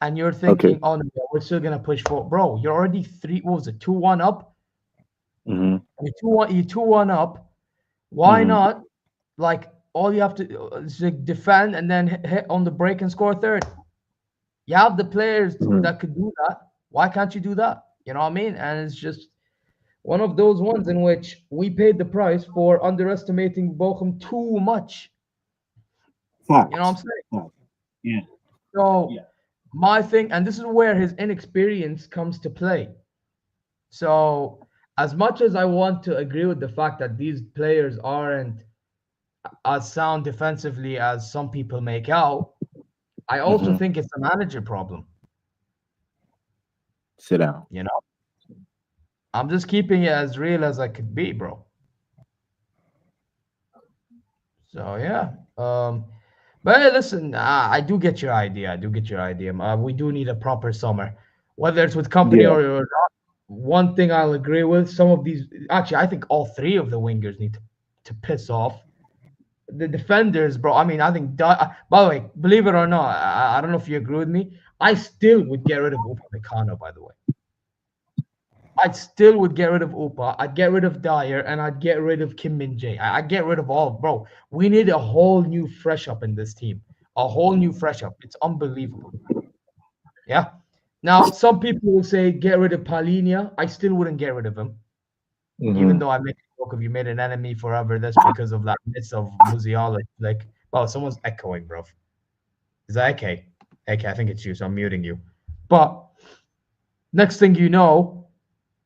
and you're Okay. thinking, oh no, we're still gonna push forward, bro. You're already three. What was it? 2-1 up. Hmm. You 2-1. You 2-1 up. Why Hmm. not? Like, all you have to is like defend and then hit on the break and score third. You have the players Hmm. that could do that. Why can't you do that? You know what I mean? And it's just one of those ones in which we paid the price for underestimating Bochum too much. You know what I'm Facts. saying? Facts. Yeah. So my thing, and this is where his inexperience comes to play. So as much as I want to agree with the fact that these players aren't as sound defensively as some people make out, I also Hmm. think it's a manager problem, Sit down. you know? I'm just keeping it as real as I could be, bro. So yeah. But hey, listen, I do get your idea. I do get your idea. We do need a proper summer, whether it's with company Yeah. or not. One thing I'll agree with: some of these, actually, I think all three of the wingers need to piss off. The defenders, bro. I mean, I think. By the way, believe it or not, I don't know if you agree with me. I still would get rid of Upamecano. By the way, I still would get rid of Upa. I'd get rid of Dyer, and I'd get rid of Kim Min Jae. I'd get rid of all, bro. We need a whole new fresh up in this team. A whole new fresh up. It's unbelievable. Yeah. Now, some people will say get rid of Palinia. I still wouldn't get rid of him, even Hmm. though I make a joke of you made an enemy forever. That's because of that miss of Musiala. Like, well, someone's echoing, bro. Is that okay? Okay, I think it's you, so I'm muting you. But next thing you know,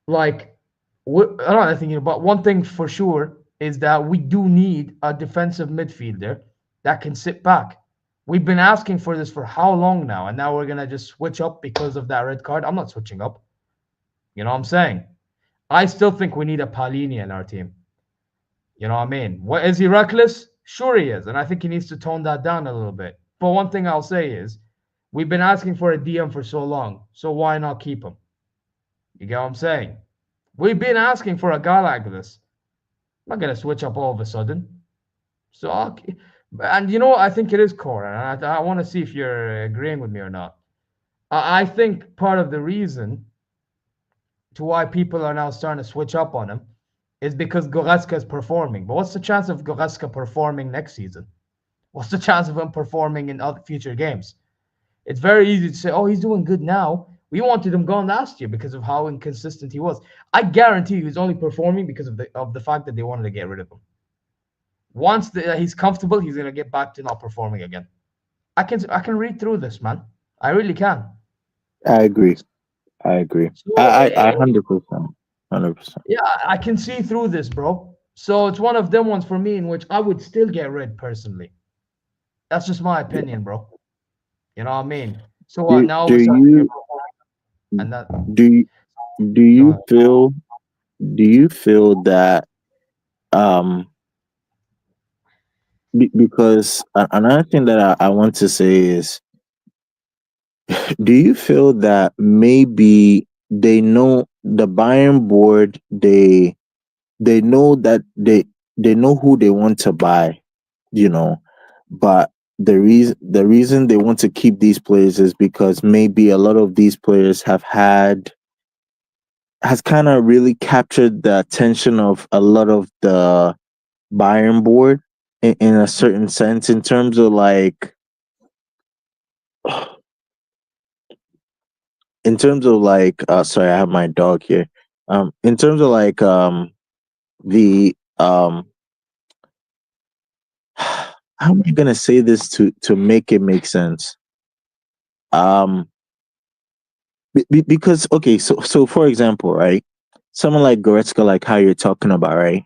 like, another thing, but one thing for sure is that we do need a defensive midfielder that can sit back. We've been asking for this for how long now, and now we're gonna just switch up because of that red card. I'm not switching up. You know what I'm saying? I still think we need a Palini in our team. You know what I mean? What is he reckless? Sure he is, and I think he needs to tone that down a little bit. But one thing I'll say is, we've been asking for a DM for so long, so why not keep him? You get what I'm saying? We've been asking for a guy like this. I'm not gonna switch up all of a sudden. So, and you know what? I think it is core, and I want to see if you're agreeing with me or not. I think part of the reason to why people are now starting to switch up on him is because Goretzka is performing. But what's the chance of Goretzka performing next season? What's the chance of him performing in other future games? It's very easy to say, oh, he's doing good now. We wanted him gone last year because of how inconsistent he was. I guarantee you he's only performing because of the fact that they wanted to get rid of him. Once he's comfortable, he's gonna get back to not performing again. I can read through this, man. I really can. I agree. I agree. So I 100%. 100%. yeah, I can see through this, bro. So it's one of them ones for me in which I would still get rid personally. That's just my opinion, bro. You know what I mean? So what? Now all Do of a sudden you're you performing, and that do you, do go you ahead. feel do you feel that um because another thing that I want to say is, do you feel that maybe they know the Bayern board, they know that they know who they want to buy, you know, but the reason they want to keep these players is because maybe a lot of these players has kind of really captured the attention of a lot of the Bayern board in a certain sense, in terms of like sorry, I have my dog here. In terms of like the how am I gonna say this to make it make sense? Um, because okay, so for example, right, someone like Goretzka, like how you're talking about, right?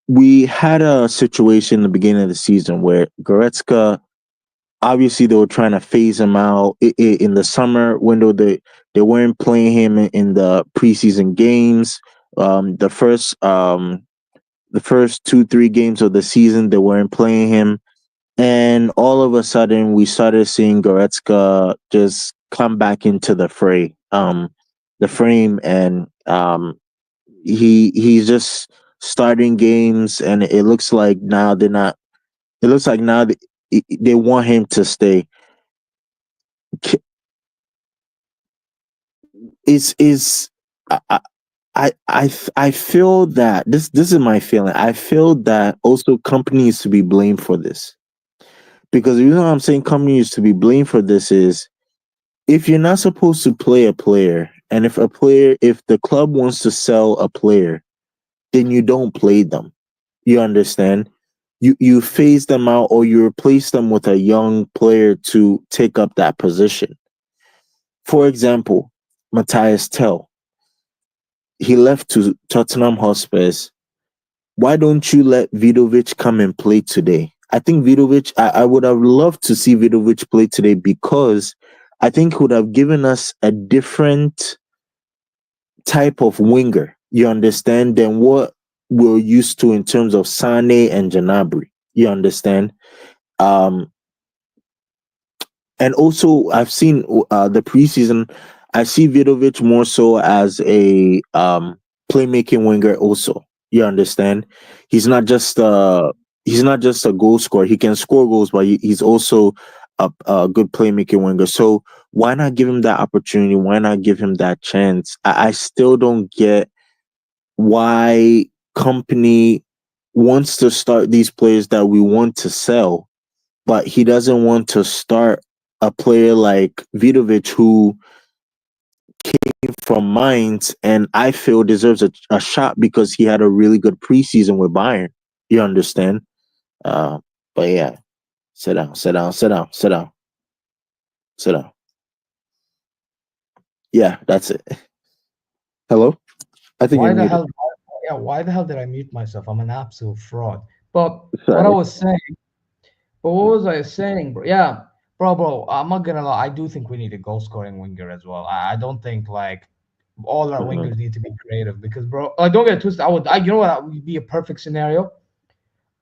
We had a situation in the beginning of the season where Goretzka, obviously they were trying to phase him out in the summer window. They weren't playing him in the preseason games. The first 2-3 games of the season they weren't playing him, and all of a sudden we started seeing Goretzka just come back into the frame, and he's just starting games, and it looks like now they're not. It looks like now they want him to stay. Is I feel that this is my feeling. I feel that also company is to be blamed for this, because the reason why I'm saying company is to be blamed for this is, if you're not supposed to play a player, and if the club wants to sell a player, then you don't play them. You understand? You phase them out, or you replace them with a young player to take up that position. For example, Matthias Tell, he left to Tottenham Hotspurs. Why don't you let Vidovic come and play today? I think Vidovic, I would have loved to see Vidovic play today, because I think he would have given us a different type of winger, you understand, than what we're used to in terms of Sane and Janabri. You understand? Um, and also, I've seen the preseason. I see Vidovic more so as a playmaking winger. Also, you understand? He's not just he's not just a goal scorer. He can score goals, but he's also a good playmaking winger. So why not give him that opportunity? Why not give him that chance? I still don't get why company wants to start these players that we want to sell, but he doesn't want to start a player like Vidovic who came from Mainz and I feel deserves a shot because he had a really good preseason with Bayern. You understand? But yeah, sit down, sit down, sit down, sit down, sit down. Yeah, that's it. Hello? I think Why you're the muted. hell? Yeah, why the hell did I mute myself? I'm an absolute fraud. But what I Sorry. was saying, but what was I saying, bro? Yeah, bro, I'm not gonna lie. I do think we need a goal scoring winger as well. I don't think like all our Mhm. wingers need to be creative because, bro, like don't get it twisted. You know what? That would be a perfect scenario.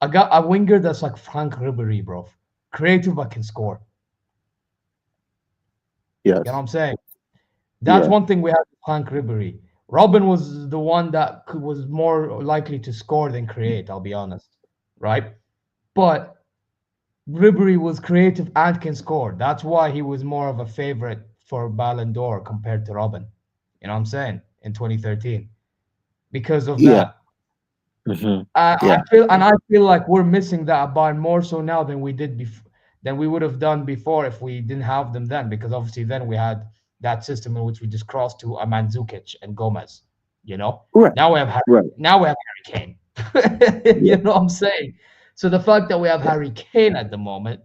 I got a winger that's like Frank Ribery, bro. Creative but can score. You know what Yes. I'm saying? That's Yeah. one thing we had with Frank Ribery. Robin was the one that was more likely to score than create, I'll be honest. Right? But Ribery was creative and can score. That's why he was more of a favorite for Ballon d'Or compared to Robin. You know what I'm saying? In 2013. Because of Yeah. that. Hmm. I Yeah. feel and I feel like we're missing that at Bayern more so now than we did before than we would have done before if we didn't have them then, because obviously then we had that system in which we just crossed to Mandzukic and Gomez. You know, Right. now we have Harry, Right. now we have Harry Kane. Yeah. You know what I'm saying? So the fact that we have Yeah. Harry Kane at the moment,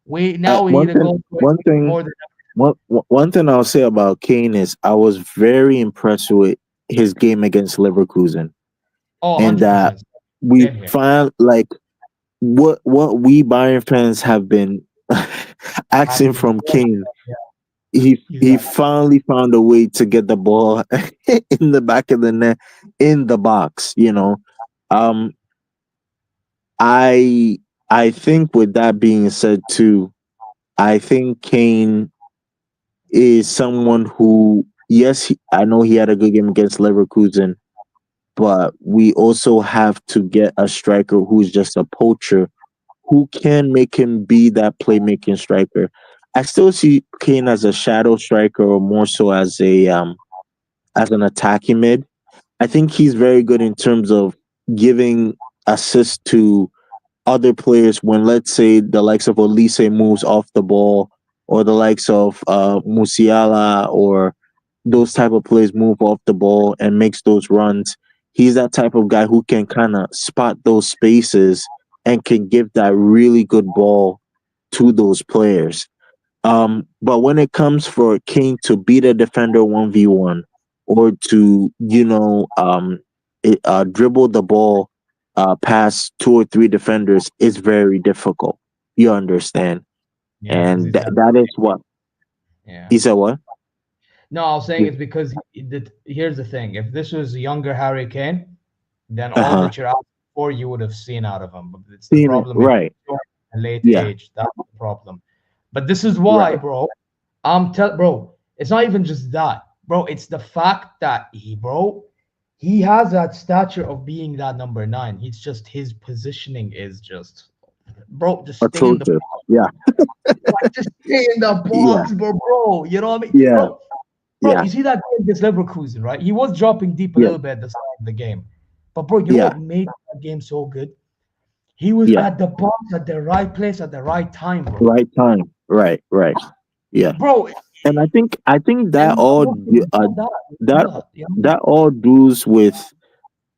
we now we One need a thing. goal scoring One thing. more than One thing I'll say about Kane is I was very impressed with his game against Leverkusen, oh and that 100%. we Same here. find like what we Bayern fans have been asking Asking from for Kane. yeah, he's He got finally found a way to get the ball in the back of the net in the box. Um, I I think with that being said too, I think Kane is someone who, yes, I know he had a good game against Leverkusen, but we also have to get a striker who's just a poacher who can make him be that playmaking striker. I still see Kane as a shadow striker or more so as an attacking mid. I think he's very good in terms of giving assists to other players when, let's say, the likes of Olise moves off the ball, or the likes of Musiala, or those type of players move off the ball and makes those runs. He's that type of guy who can kind of spot those spaces and can give that really good ball to those players. But when it comes for Kane to beat a defender 1v1, or to, dribble the ball past two or three defenders, is very difficult. You understand? yeah, because And he's that that is what yeah. he said. What? No, I was saying it's because here's the thing: if this was a younger Harry Kane, then Uh all huh. that you're asking for, you would have seen out of him. But it's the Seen it problem is right. a late Yeah. age. That's the problem. But this is why, Right. bro. Bro. It's not even just that, bro. It's the fact that he has that stature of being that number nine. He's just his positioning is just, bro. Just stay in the Atrocious. box. Yeah. Like, just stay in the Yeah. box, bro. You know what I mean, Yeah. bro? Bro, Yeah. you see that game against Leverkusen, right? He was dropping deep a Yeah. little bit at the start of the game. But bro, you know Yeah. what made that game so good? He was Yeah. at the box at the right place at the right time, bro. Right time. Right. Right. Yeah. Bro, And I think and that we all don't give that. We that know that, you know? that all does with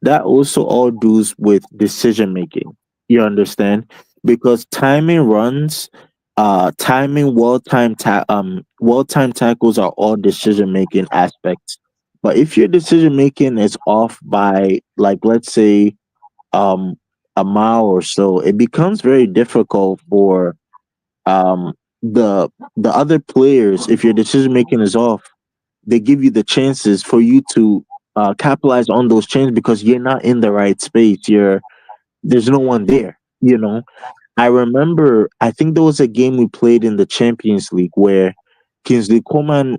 that also all does with decision making. You understand? Because timing runs, well timed tackles are all decision making aspects. But if your decision making is off by, like, let's say, um a mile or so, it becomes very difficult for um the other players. If your decision making is off, they give you the chances for you to capitalize on those changes because you're not in the right space. There's no one there. I remember. I think there was a game we played in the Champions League where Kingsley Coman,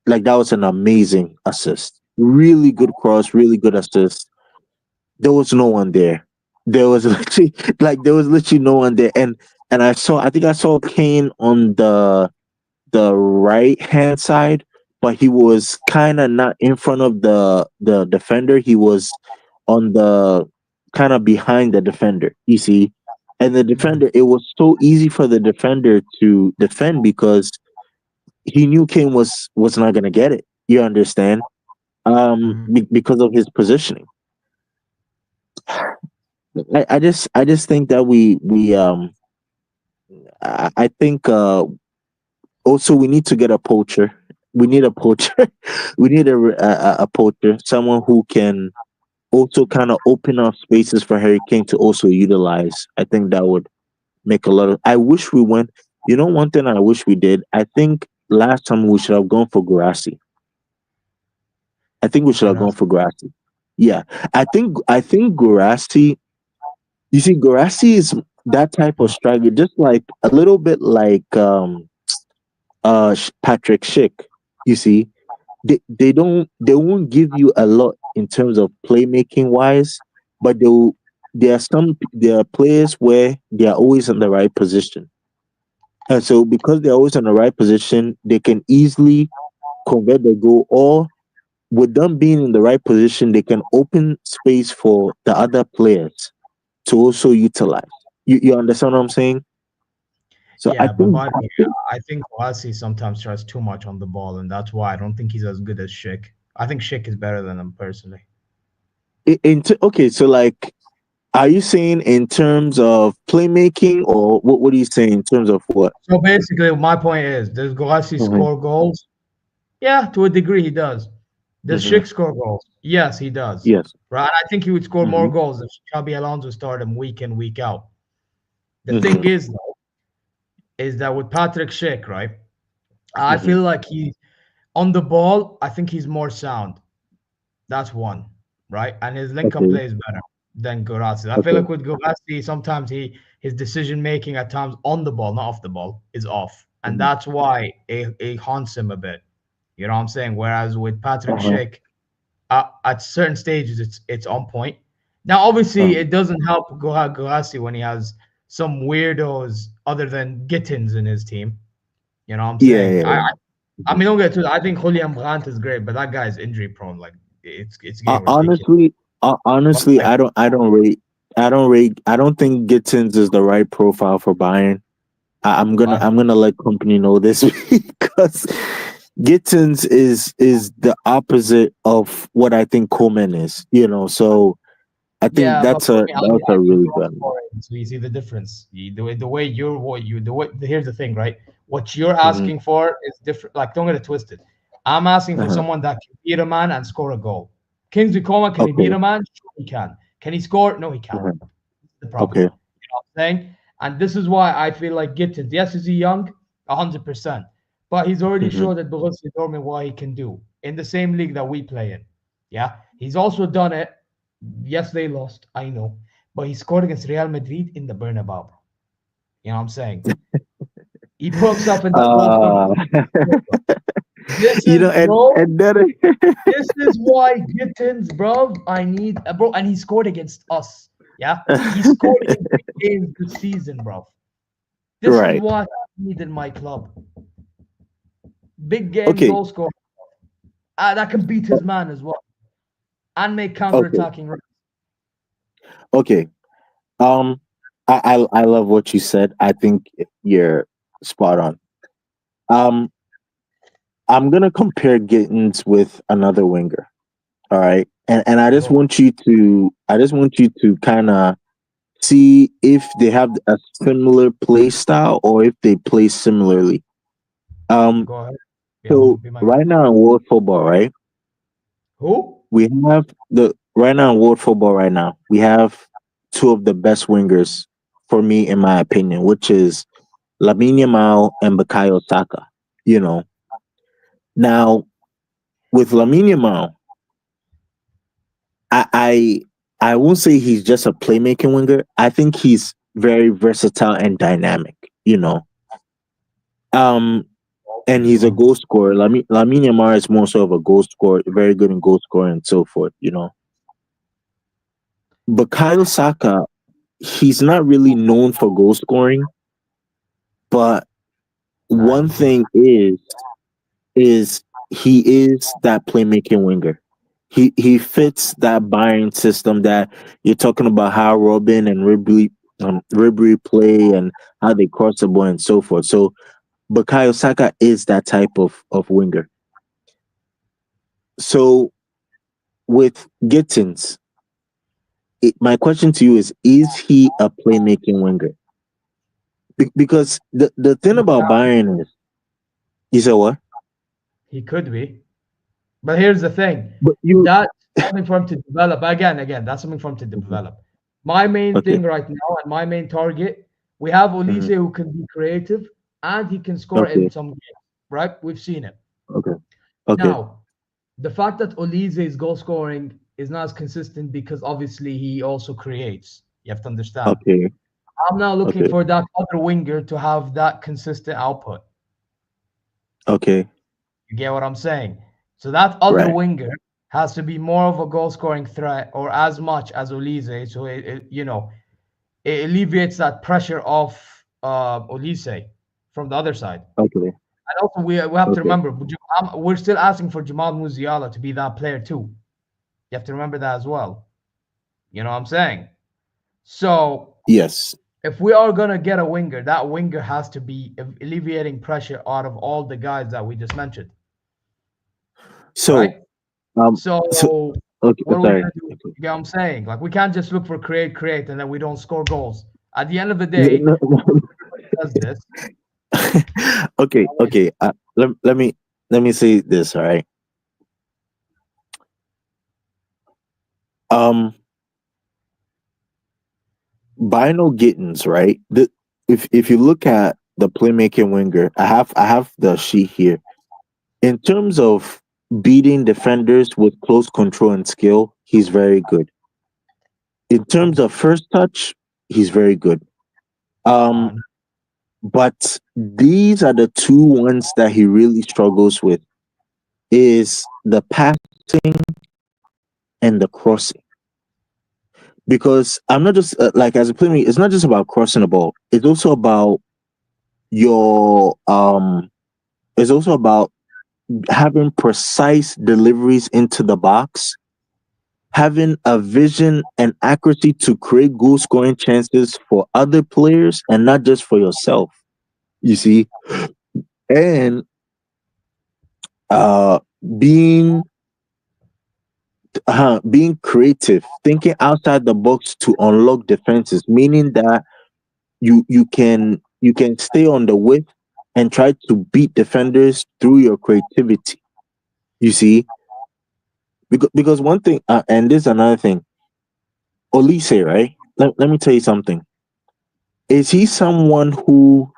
like that was an amazing assist, really good cross, really good assist. There was no one there. There was literally no one there, and I think I saw Kane on the right hand side, but he was kind of not in front of the defender. He was on the kind of behind the defender. You see, and the defender. It was so easy for the defender to defend because he knew Kane was not gonna get it. You understand? Because of his positioning. I just think that I think also we need to get a poacher. We need a poacher. We need a poacher, someone who can also kind of open up spaces for Harry Kane to also utilize. I think that would make a lot of. I wish we went. One thing I wish we did. I think last time we should have gone for Guirassy. I think we should have gone for Guirassy. Yeah, I think Guirassy. You see, Guirassy is that type of striker, just like a little bit like Patrick Schick. You see, they won't give you a lot in terms of playmaking wise, but there are players where they are always in the right position, and so because they're always in the right position, they can easily convert the goal. Or with them being in the right position, they can open space for the other players to also utilize. You understand what I'm saying? So I Yeah, but think by the I way, think I think Kwasi sometimes tries too much on the ball, and that's why I don't think he's as good as Schick. I think Schick is better than him personally. okay. So like, are you saying in terms of playmaking, or what are you saying in terms of what? So basically, my point is, does Kwasi Mhm, score goals? Yeah, to a degree, he does. Does mhm. Schick score goals? Yes, he does. Yes. Right? I think he would score more Hmm. goals if Xabi Alonso started him week in, week out. The thing Hmm. is, though, is that with Patrick Schick, right? I Hmm. feel like he on the ball. I think he's more sound. That's one, right? And his link-up Okay. play is better than Guirassy. I feel Okay. like with Guirassy, sometimes his decision making at times on the ball, not off the ball, is off, and Mhm. that's why it haunts him a bit. You know what I'm saying? Whereas with Patrick Uh-huh. Schick, at certain stages, it's on point. Now, obviously, Uh-huh. it doesn't help Guirassy when he has some weirdos other than Gittins in his team. You know what I'm Yeah. saying? Yeah. I Mhm. mean, don't get too. I think Julian Brandt is great, but that guy is injury prone. Like it's getting ridiculous. Honestly, But like, I don't think Gittins is the right profile for Bayern. I I'm gonna let company know this because Gittins is the opposite of what I think Coleman is. So I think yeah, but for me, that's I a need really goal good. scoring. So you see the difference. The way you're what you the way here's the thing, right? What you're Hmm. asking for is different. Like, don't get it twisted. I'm asking for Uh-huh. someone that can beat a man and score a goal. Kingsley Coman, can he beat Okay. a man? Sure, he can. Can he score? No, he can't. Uh-huh. The problem. Okay. You know what I'm saying? And this is why I feel like Gittins, yes, is he young? 100%. But he's already Hmm. showed at Borussia Dortmund what he can do in the same league that we play in. Yeah. He's also done it. Yes, they lost. I know. But he scored against Real Madrid in the Bernabeu. You know what I'm saying? He put himself in that goal Uh, content. This is, bro, and then this is why Gittins, bro, I need, bro, and he scored against us. Yeah. He scored in big games this season, bro. This is right. what I need in my club. Big game Okay. goal scorer. That can beat his man as well and make Okay. counter-attacking runs. Okay. Um, I love what you said. I think you're spot on. Um, I'm gonna compare Gittins with another winger. All right, and Go. I just want you to kind of see if they have a similar play style or if they play similarly. Um, Go ahead. Be, so be my guest. right now in world football, right, Who? we have the right now in world football right now we have two of the best wingers for me, in my opinion, which is Lamine Yamal and Bukayo Saka. You know, now with Lamine Yamal. I won't say he's just a playmaking winger. I think he's very versatile and dynamic. Um, and he's a goal scorer. Lamine Yamal is more so of a goal scorer, very good in goal scoring and so forth. But Kyle Saka, he's not really known for goal scoring. But one thing is he is that playmaking winger. He fits that Bayern system that you're talking about, how Robin and Ribery play and how they cross the ball and so forth. So Bukayo Saka is that type of winger. So with Gittins, my question to you is he a playmaking winger? Because the thing about Bayern is, you said what? He could be. But here's the thing. But That's something for him to develop. Again, that's something for him to develop. My main thing right now and my main target, we have Olise who can be creative and he can score in some games, right? We've seen it. Okay. Now, the fact that Olise's goal scoring is not as consistent because obviously he also creates. You have to understand. Okay. I'm now looking for that other winger to have that consistent output. Okay. You get what I'm saying? So that other winger has to be more of a goal scoring threat or as much as Olise. So it alleviates that pressure off Olise from the other side. Okay. And also we have to remember we're still asking for Jamal Musiala to be that player too. You have to remember that as well. You know what I'm saying? So yes, if we are gonna get a winger, that winger has to be alleviating pressure out of all the guys that we just mentioned. So, right? So okay, what are we sorry. gonna do? You get what I'm saying? Like we can't just look for create, and then we don't score goals. At the end of the day, everybody does this. Okay. Let me say this. All right. Bino Gittins, right? If you look at the playmaking winger, I have the sheet here. In terms of beating defenders with close control and skill, he's very good. In terms of first touch, he's very good. But these are the two ones that he really struggles with, is the passing and the crossing. Because I'm not just like, as a playmaker, it's not just about crossing the ball. It's also about your it's also about having precise deliveries into the box, having a vision and accuracy to create goal scoring chances for other players and not just for yourself. You see? And being creative, thinking outside the box to unlock defenses, meaning that you can stay on the width and try to beat defenders through your creativity. You see? Because one thing, and this is another thing, Olise, right? Let me tell you something. Is he someone who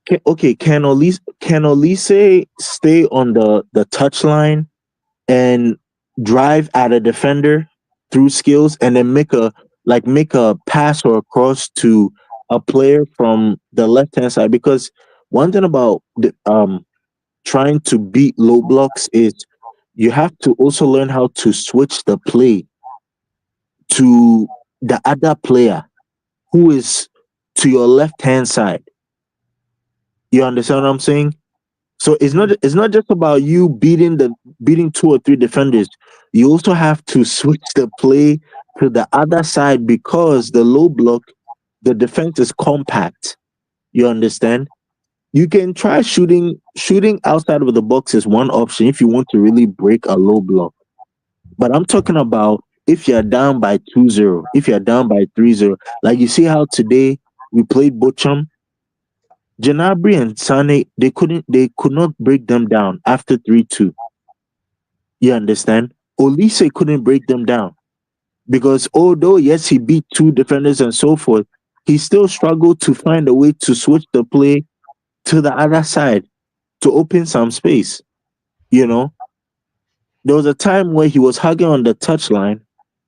can Olise stay on the touchline and drive at a defender through skills and then make a pass or a cross to a player from the left hand side? Because one thing about trying to beat low blocks is you have to also learn how to switch the play to the other player who is to your left hand side. You understand what I'm saying? So it's not just about you beating two or three defenders. You also have to switch the play to the other side because the low block, the defense is compact. You understand? You can try shooting outside of the box is one option if you want to really break a low block. But I'm talking about if you're down by 2-0, if you're down by 3-0, like you see how today we played Bochum. Gnabry and Sane, they could not break them down after 3-2. You understand? Olise couldn't break them down because although yes he beat two defenders and so forth, he still struggled to find a way to switch the play to the other side to open some space. You know, there was a time where he was hugging on the touchline,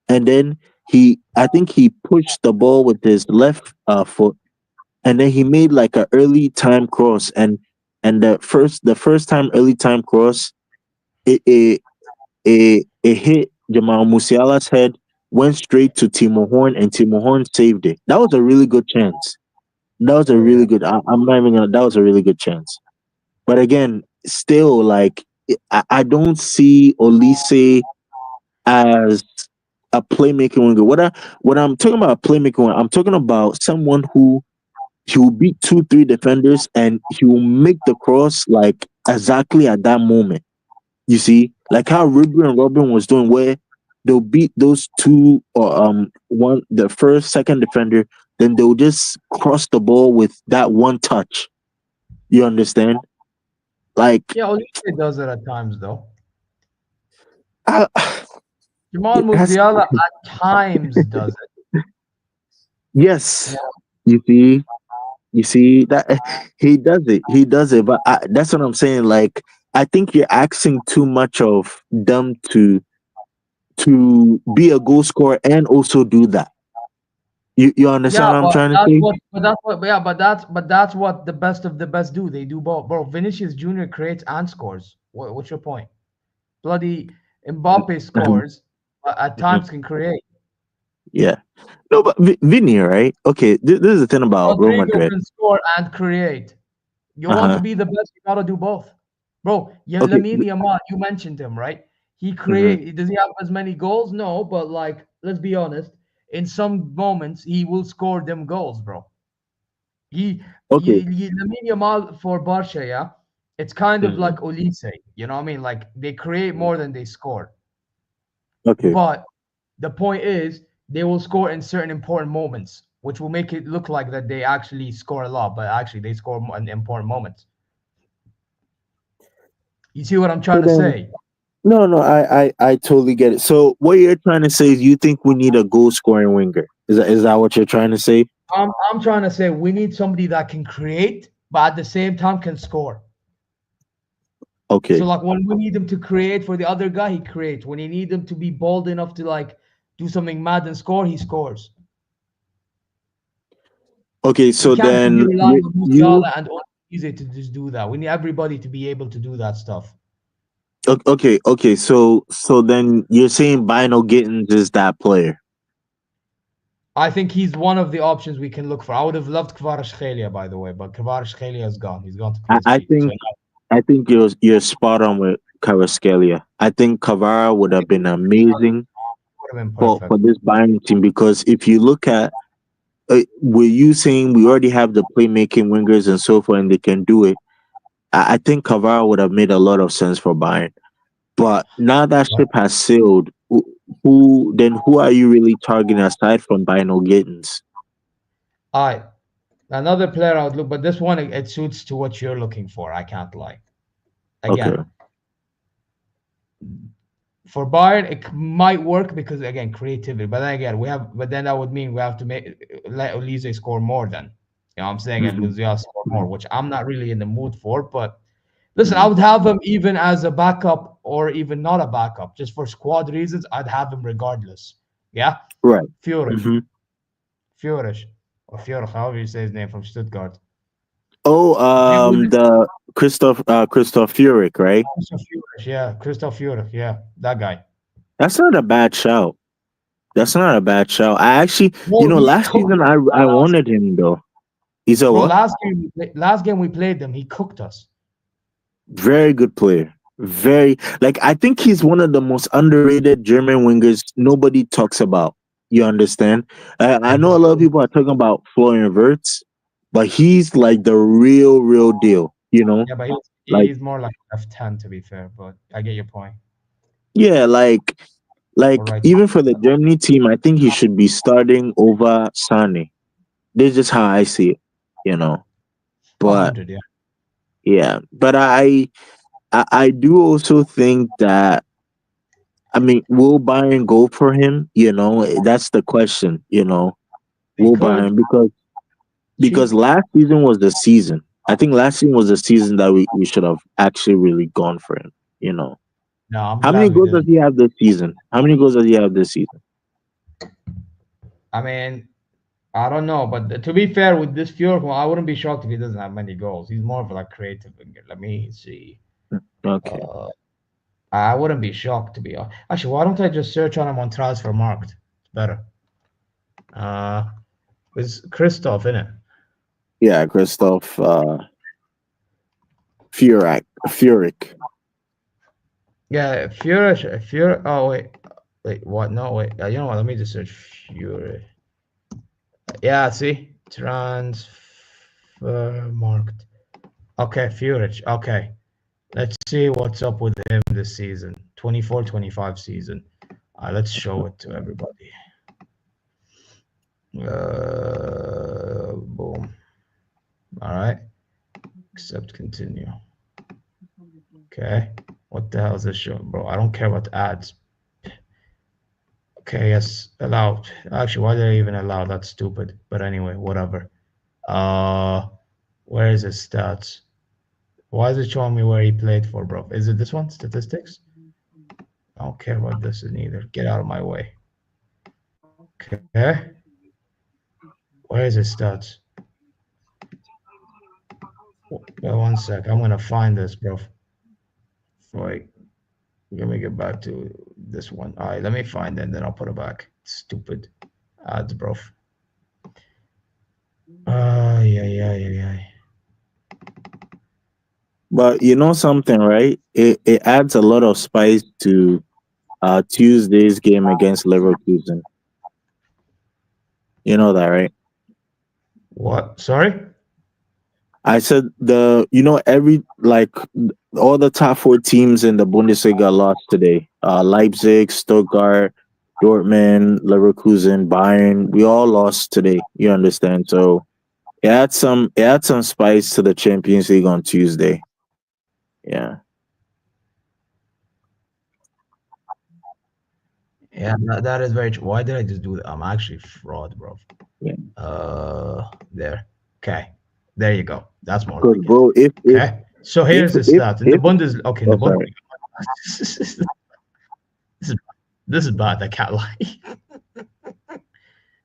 and then I think he pushed the ball with his left foot, and then he made like a early time cross, and the first time early time cross, it it it hit Jamal Musiala's head, went straight to Timo Horn, and Timo Horn saved it. That was a really good chance. That was a Oh yeah. really good. I'm not even gonna. That was a really good chance. But again, still, like I don't see Olise as a playmaking winger. What I'm talking about a playmaking winger, I'm talking about someone who he will beat 2, 3 defenders and he will make the cross like exactly at that moment. You see, like how Ruby and Robin was doing, where they'll beat those two or one the first, second defender, then they'll just cross the ball with that one touch. You understand? Like, Yeah, Olise does it at times though. I, Jamal that's Musiala at times does it. yes. You see, that he does it. He does it. But that's what I'm saying. Like, I think you're asking too much of them to be a goal scorer and also do that. You understand Yeah, what I'm but trying to that's say? what, but that's what, yeah, but that's what the best of the best do. They do both, bro. Vinicius Junior creates and scores. What's your point? Bloody Mbappe Mhm, scores, but at mhm. times can create. Yeah. No, but Vinny, right? Okay, this is the thing about Real Rodrigo Madrid. can score and create. You Uh want to huh. be the best, you gotta do both, bro. Yeah, Okay. Lamine Yamal, you mentioned him, right? He Mhm. create. Does he have as many goals? No, but like, let's be honest. In some moments, he will score them goals, bro. Okay. Lamine Yamal for Barca, yeah, it's kind of Mhm. like Olise. You know what I mean? Like they create more than they score. Okay. But the point is, they will score in certain important moments, which will make it look like that they actually score a lot, but actually they score in important moments. You see what I'm So trying to then, say? no, I totally get it. So what you're trying to say is you think we need a goal scoring winger? Is that what you're trying to say? I'm trying to say we need somebody that can create, but at the same time can score. So Okay. like when we need him to create for the other guy, he creates. When you need him to be bold enough to like do something mad and score, he scores. Okay. We So can't just be then relying on Musiala and easy to just do that. We need everybody to be able to do that stuff. okay. So then you're saying Bino Gittins is that player? I think he's one of the options we can look for. I would have loved Kvaratskhelia, by the way, but Kvaratskhelia is gone. He's gone to I, I PSG. So think yeah, I think you're spot on with Carrascalia. I think Cavara would have been amazing would have been for perfect. this Bayern team because if you look at were you saying we already have the playmaking wingers and so forth and they can do it? I think Cavara would have made a lot of sense for Bayern. But now that ship has sailed, who are you really targeting aside from Bino Gittins? All right. Another player I would look, but this one it suits to what you're looking for. I can't lie. Okay. Again, for Bayern, it might work because again, creativity. But then again, but then that would mean we have to let Olise score more. Then, you know, what I'm saying, and Hmm. Musiala score more, Hmm. which I'm not really in the mood for. But listen, I Hmm. would have him even as a backup or even not a backup, just for squad reasons. I'd have him regardless. Yeah, Right. Furish, Hmm. Furish, or Furish, however you say his name from Stuttgart. Oh, They would the Christoph Furyk, right? Christoph Furish, yeah, Christoph Furish, yeah, that guy. That's not a bad shout. That's not a bad shout. I actually, Bro, he last cooked season us I that last. wanted him though. He's a Bro, what? last game we played them, he cooked us. Very good player. Very like I think he's one of the most underrated German wingers nobody talks about. You understand? I know a lot of people are talking about Florian Wirtz, but he's like the real deal. Yeah, but he's Like he's more like F10 to be fair, but I get your point. yeah, All like right, even for the Germany team, I think he should be starting over Sane. This is just how I see it. You know, but 100, yeah. yeah, but I do also think that I mean, will Bayern go for him? That's the question. They Will could Bayern because cheap. last season was the season. I think last season was the season that we should have actually really gone for him. You know, No, I'm how glad many we goals does didn't. he have this season? How many goals does he have this season? I mean, I don't know, but to be fair with this Fjord, I wouldn't be shocked if he doesn't have many goals. He's more of like creative winger. Let me see. Okay. Uh, I wouldn't be shocked to be honest. Actually, why don't I just search on him on Transfermarkt? It's better. It's Christoph in it. Yeah, Christoph Furyk. Yeah, Fury. Oh wait, what? No, wait. You know what? Let me just search Fury. Yeah, see, Transfermarkt. Okay, Fury. Okay, let's see what's up with him this season. 24-25 season. Let's show it to everybody. Boom. All right. Accept, continue. Okay. What the hell is this showing, bro? I don't care about ads. Okay, yes, allowed. Actually, why did I even allow? That's stupid. But anyway, whatever. Where is his stats? Why is it showing me where he played for, bro? Is it this one? Statistics? I don't care about this neither. Get out of my way. Okay. Where is his stats? Well, one sec. I'm gonna find this, bro. Wait. Let me get back to this one. All right, let me find it, and then I'll put it back. Stupid ads, bro. Yeah. But you know something, right? It adds a lot of spice to Tuesday's game against Leverkusen. You know that, right? What? Sorry? I said all the top four teams in the Bundesliga lost today. Leipzig, Stuttgart, Dortmund, Leverkusen, Bayern. We all lost today. You understand? So it adds some spice to the Champions League on Tuesday. Yeah. Yeah, that is very true. Why did I just do that? I'm actually fraud, bro. Yeah. There. Okay. There you go. That's more Because like it. bro, Okay. So here's the stats. In the if Bundes okay, in the oh sorry. Bundesliga. this is this is bad. I can't lie.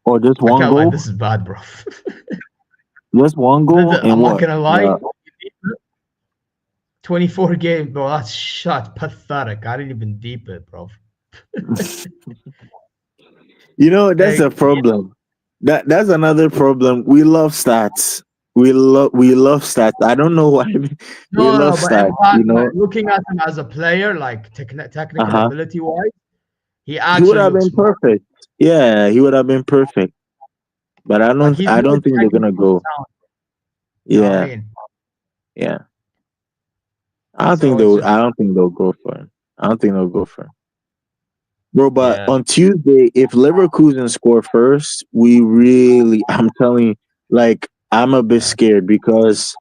Or just I one can't lie. goal? This is bad, bro. Just one goal and I'm not what? gonna lie. 24 games, bro. That's shot pathetic. I didn't even deep it, bro. That's a Like, problem. That's another problem. We love stats. We love stats. I don't know why we love no, but in stats. fact, like, looking at him as a player, like technical Uh-huh. ability wise, he He would actually have looks been smart. perfect. Yeah, he would have been perfect. But I Like don't he's I more don't think they're gonna technically go. sound. You know what I Yeah, mean? yeah. So it's just I don't think they'll go for him. I don't think they'll go for him. Bro, but yeah, on Tuesday, if Leverkusen score first, I'm telling you, like, I'm a bit yeah. scared because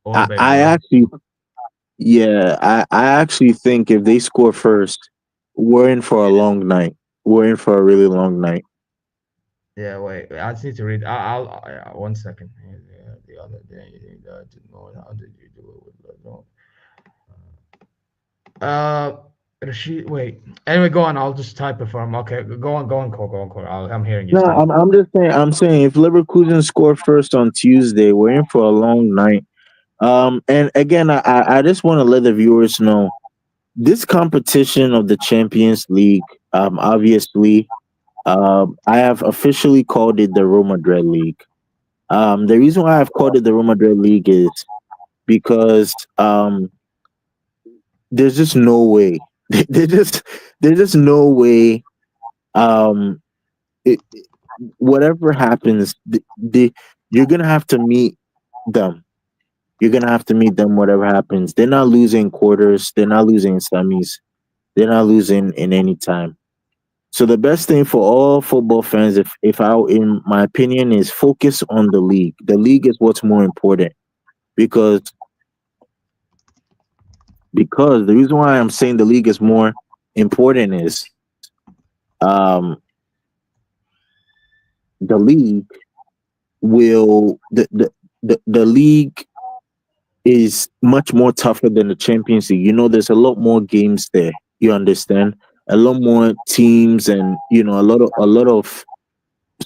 Orbe, I bro. actually, yeah, I actually think if they score first, we're in for a long night. We're in for a really long night. Yeah, wait. I just need to read. One second. Yeah, the other day, didn't know how did you do it with no. Rashid. Wait. Anyway, go on. I'll just type it for him. Okay, go on, Cole. Go on, Cole. I'm hearing you. No, Start. I'm just saying. I'm saying if Leverkusen score first on Tuesday, we're in for a long night. And again, I just want to let the viewers know this competition of the Champions League. Obviously, I have officially called it the Real Madrid League. The reason why I've called it the Real Madrid League is because there's just no way. There's just no way. Um, it, whatever happens, you're gonna have to meet them. You're gonna have to meet them. Whatever happens, they're not losing quarters. They're not losing semis. They're not losing in any time. So the best thing for all football fans, if I, in my opinion, is focus on the league. The league is what's more important because the reason why I'm saying the league is more important is um the league will the league is much more tougher than the Champions League. There's a lot more games there. You understand? A lot more teams, and a lot of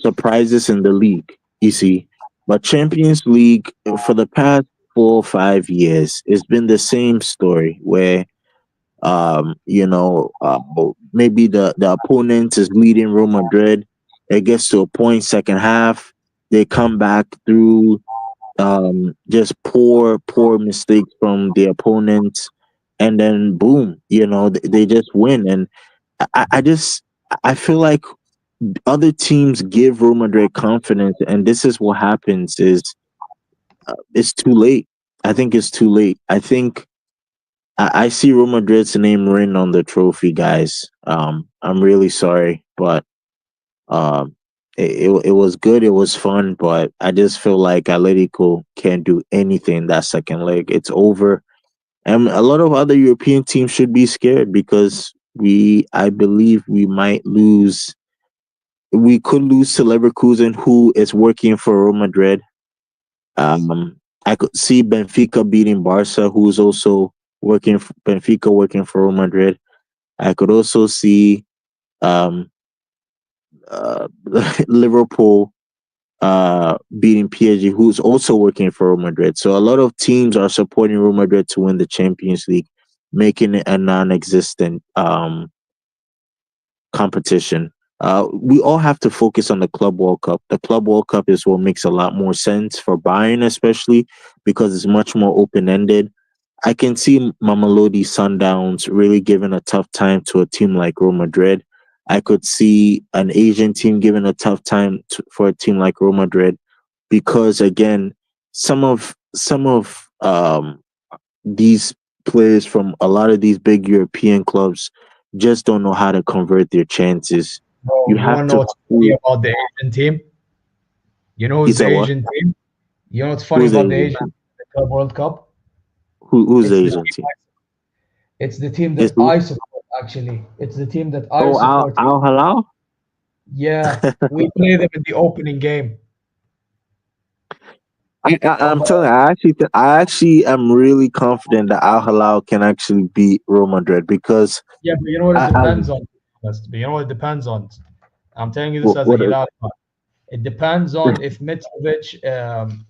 surprises in the league. You see, but Champions League for the past 4 or 5 years, it's been the same story where maybe the opponent is leading Real Madrid. It gets to a point second half, they come back through just poor mistakes from the opponents, and then boom, they just win. And I feel like other teams give Real Madrid confidence, and this is what happens: is it's too late. I think it's too late. I think I see Real Madrid's name written on the trophy, guys. I'm really sorry, but um, it was good. It was fun, but I just feel like Atletico can't do anything that second leg. It's over, and a lot of other European teams should be scared because I believe we might lose. We could lose to Leverkusen, who is working for Real Madrid. I could see Benfica beating Barca, who's also Benfica working for Real Madrid. I could also see um, uh, Liverpool beating PSG, who's also working for Real Madrid. So a lot of teams are supporting Real Madrid to win the Champions League, making it a non-existent competition. We all have to focus on the Club World Cup. The Club World Cup is what makes a lot more sense for Bayern, especially because it's much more open-ended. I can see Mamelodi Sundowns really giving a tough time to a team like Real Madrid. I could see an Asian team giving a tough time for a team like Real Madrid because, again, some of these players from a lot of these big European clubs just don't know how to convert their chances. Bro, You you have want to know to. what's funny about the Asian team? You know He who's the said what? Asian team? You know what's funny Who's the about the Asian Asian team? the Club World Cup? Who's the It's the Asian team. team? It's the team Is that who? I support. Actually, it's the team that I Oh, support. Al Halal. Yeah, we play them in the opening game. I'm Of telling you, I actually am really confident that Al Halal can actually beat Real Madrid because Yeah, but you know what it I depends on? But you know what it depends on? I'm telling you this what, as a what Hilal fan. It depends on if Mitrovic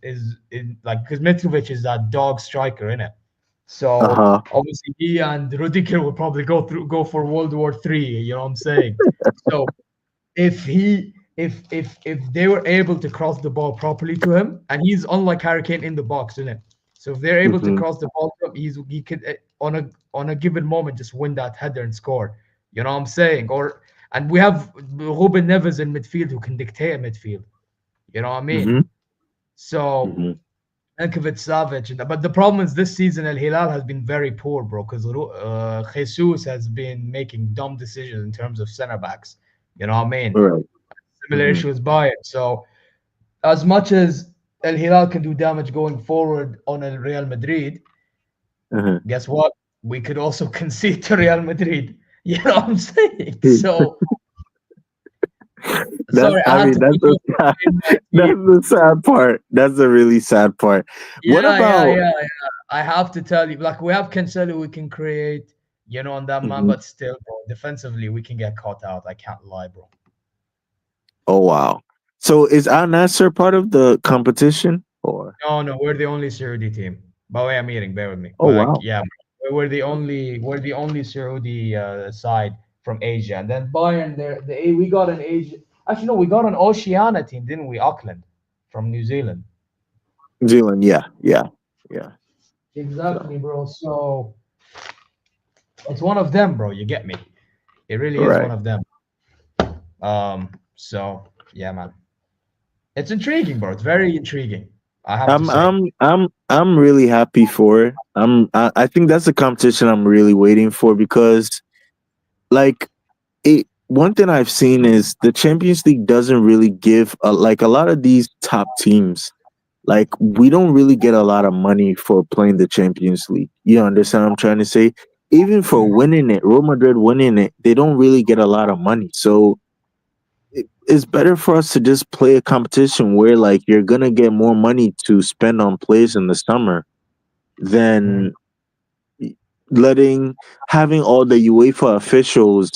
is in like because Mitrovic is that dog striker, innit? So uh-huh. obviously he and Rudiger will probably go for World War Three. You know what I'm saying? So if they were able to cross the ball properly to him, and he's unlike Harry Kane in the box, isn't it? So if they're able to Hmm. cross the ball to him, he could on a given moment just win that header and score. You know what I'm saying? And we have Ruben Neves in midfield who can dictate midfield. You know what I mean? Hmm. So Hmm. Enkovic, Savic, but the problem is this season Al Hilal has been very poor, bro. Because Jesus has been making dumb decisions in terms of center backs. You know what I mean? Right. Similar Hmm. issue with Bayern. So as much as Al Hilal can do damage going forward on El Real Madrid, Uh-huh. guess what? We could also concede to Real Madrid. You know what I'm saying? So That's sorry, I I had mean to that's put the you in my that's team. the sad part. That's the really sad part. What about Yeah. I have to tell you, like we have Cancelo, we can create, on that man, Mhm. but still, bro, defensively, we can get caught out. I can't lie, bro. Oh wow. So is Al Nasser part of the competition or No, we're the only Saudi team. By the way, I'm eating. Bear with me. oh But like, wow. yeah, we're the only Saudi side from Asia, and then Bayern. We got an Asia. Actually, no, we got an Oceania team, didn't we? Auckland from New Zealand. New Zealand, yeah. So Exactly, bro. So it's one of them, bro. You get me? It really is one right. of them. So yeah, man. It's intriguing, bro. It's very intriguing. I have to I'm say. I'm I'm I'm really happy for it. I think that's the competition I'm really waiting for because like one thing I've seen is the Champions League doesn't really give like a lot of these top teams. Like we don't really get a lot of money for playing the Champions League. You understand what I'm trying to say? Even for winning it, Real Madrid winning it, they don't really get a lot of money. So it's better for us to just play a competition where like you're gonna get more money to spend on players in the summer. than letting having all the UEFA officials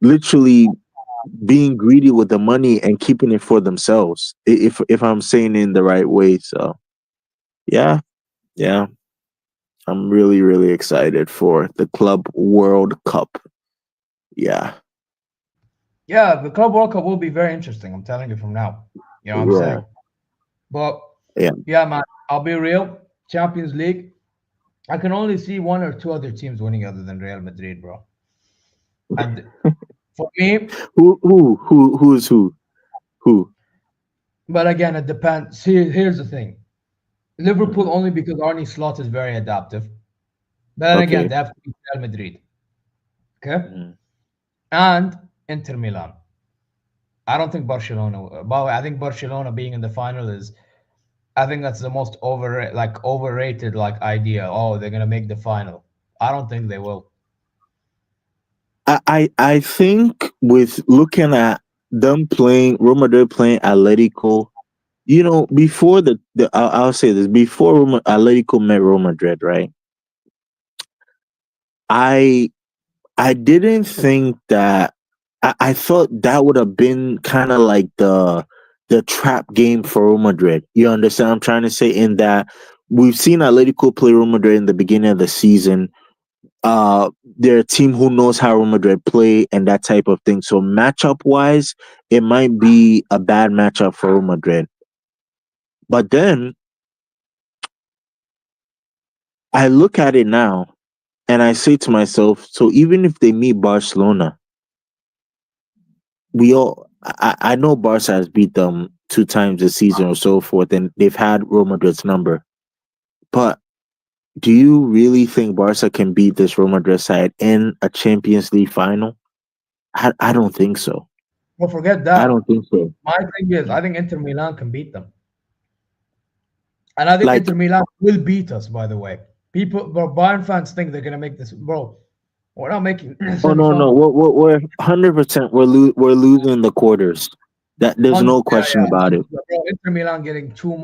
literally being greedy with the money and keeping it for themselves. If I'm saying it in the right way, so yeah, yeah, I'm really excited for the Club World Cup. Yeah, Yeah, the Club World Cup will be very interesting. I'm telling you from now. You know what I'm yeah, saying? But yeah. yeah, man, I'll be real. Champions League, I can only see one or two other teams winning other than Real Madrid, bro. And for me, Who's who? Who? but again, it depends. See, here's the thing. Liverpool Mhm. only because Arne Slot is very adaptive. But then again, Okay. they have to beat Real Madrid. Okay? Mhm. And Inter Milan. I don't think Barcelona. But I think Barcelona being in the final is. I think that's the most overrated idea. Oh, they're gonna make the final. I don't think they will. I think with looking at them playing Real Madrid playing Atletico, before I'll say this before Atletico met Real Madrid, right? I I didn't think that I thought that would have been kind of like the trap game for Real Madrid. You understand what I'm trying to say? In that we've seen Atletico play Real Madrid in the beginning of the season. They're a team who knows how Real Madrid play and that type of thing. So matchup wise, it might be a bad matchup for Real Madrid. But then I look at it now and I say to myself, so even if they meet Barcelona, I know Barca has beat them two times this season or so forth, and they've had Real Madrid's number. But do you really think Barca can beat this Real Madrid side in a Champions League final? I don't think so. Well, forget I that. don't think so. My thing is, I think Inter Milan can beat them, and I think Like, Inter Milan will beat us. By the way, Bayern fans think they're gonna make this, bro. We're not making oh no, no, semifinals. we're 100% we're losing the quarters. That there's no Yeah, question about it. bro, Inter Milan getting too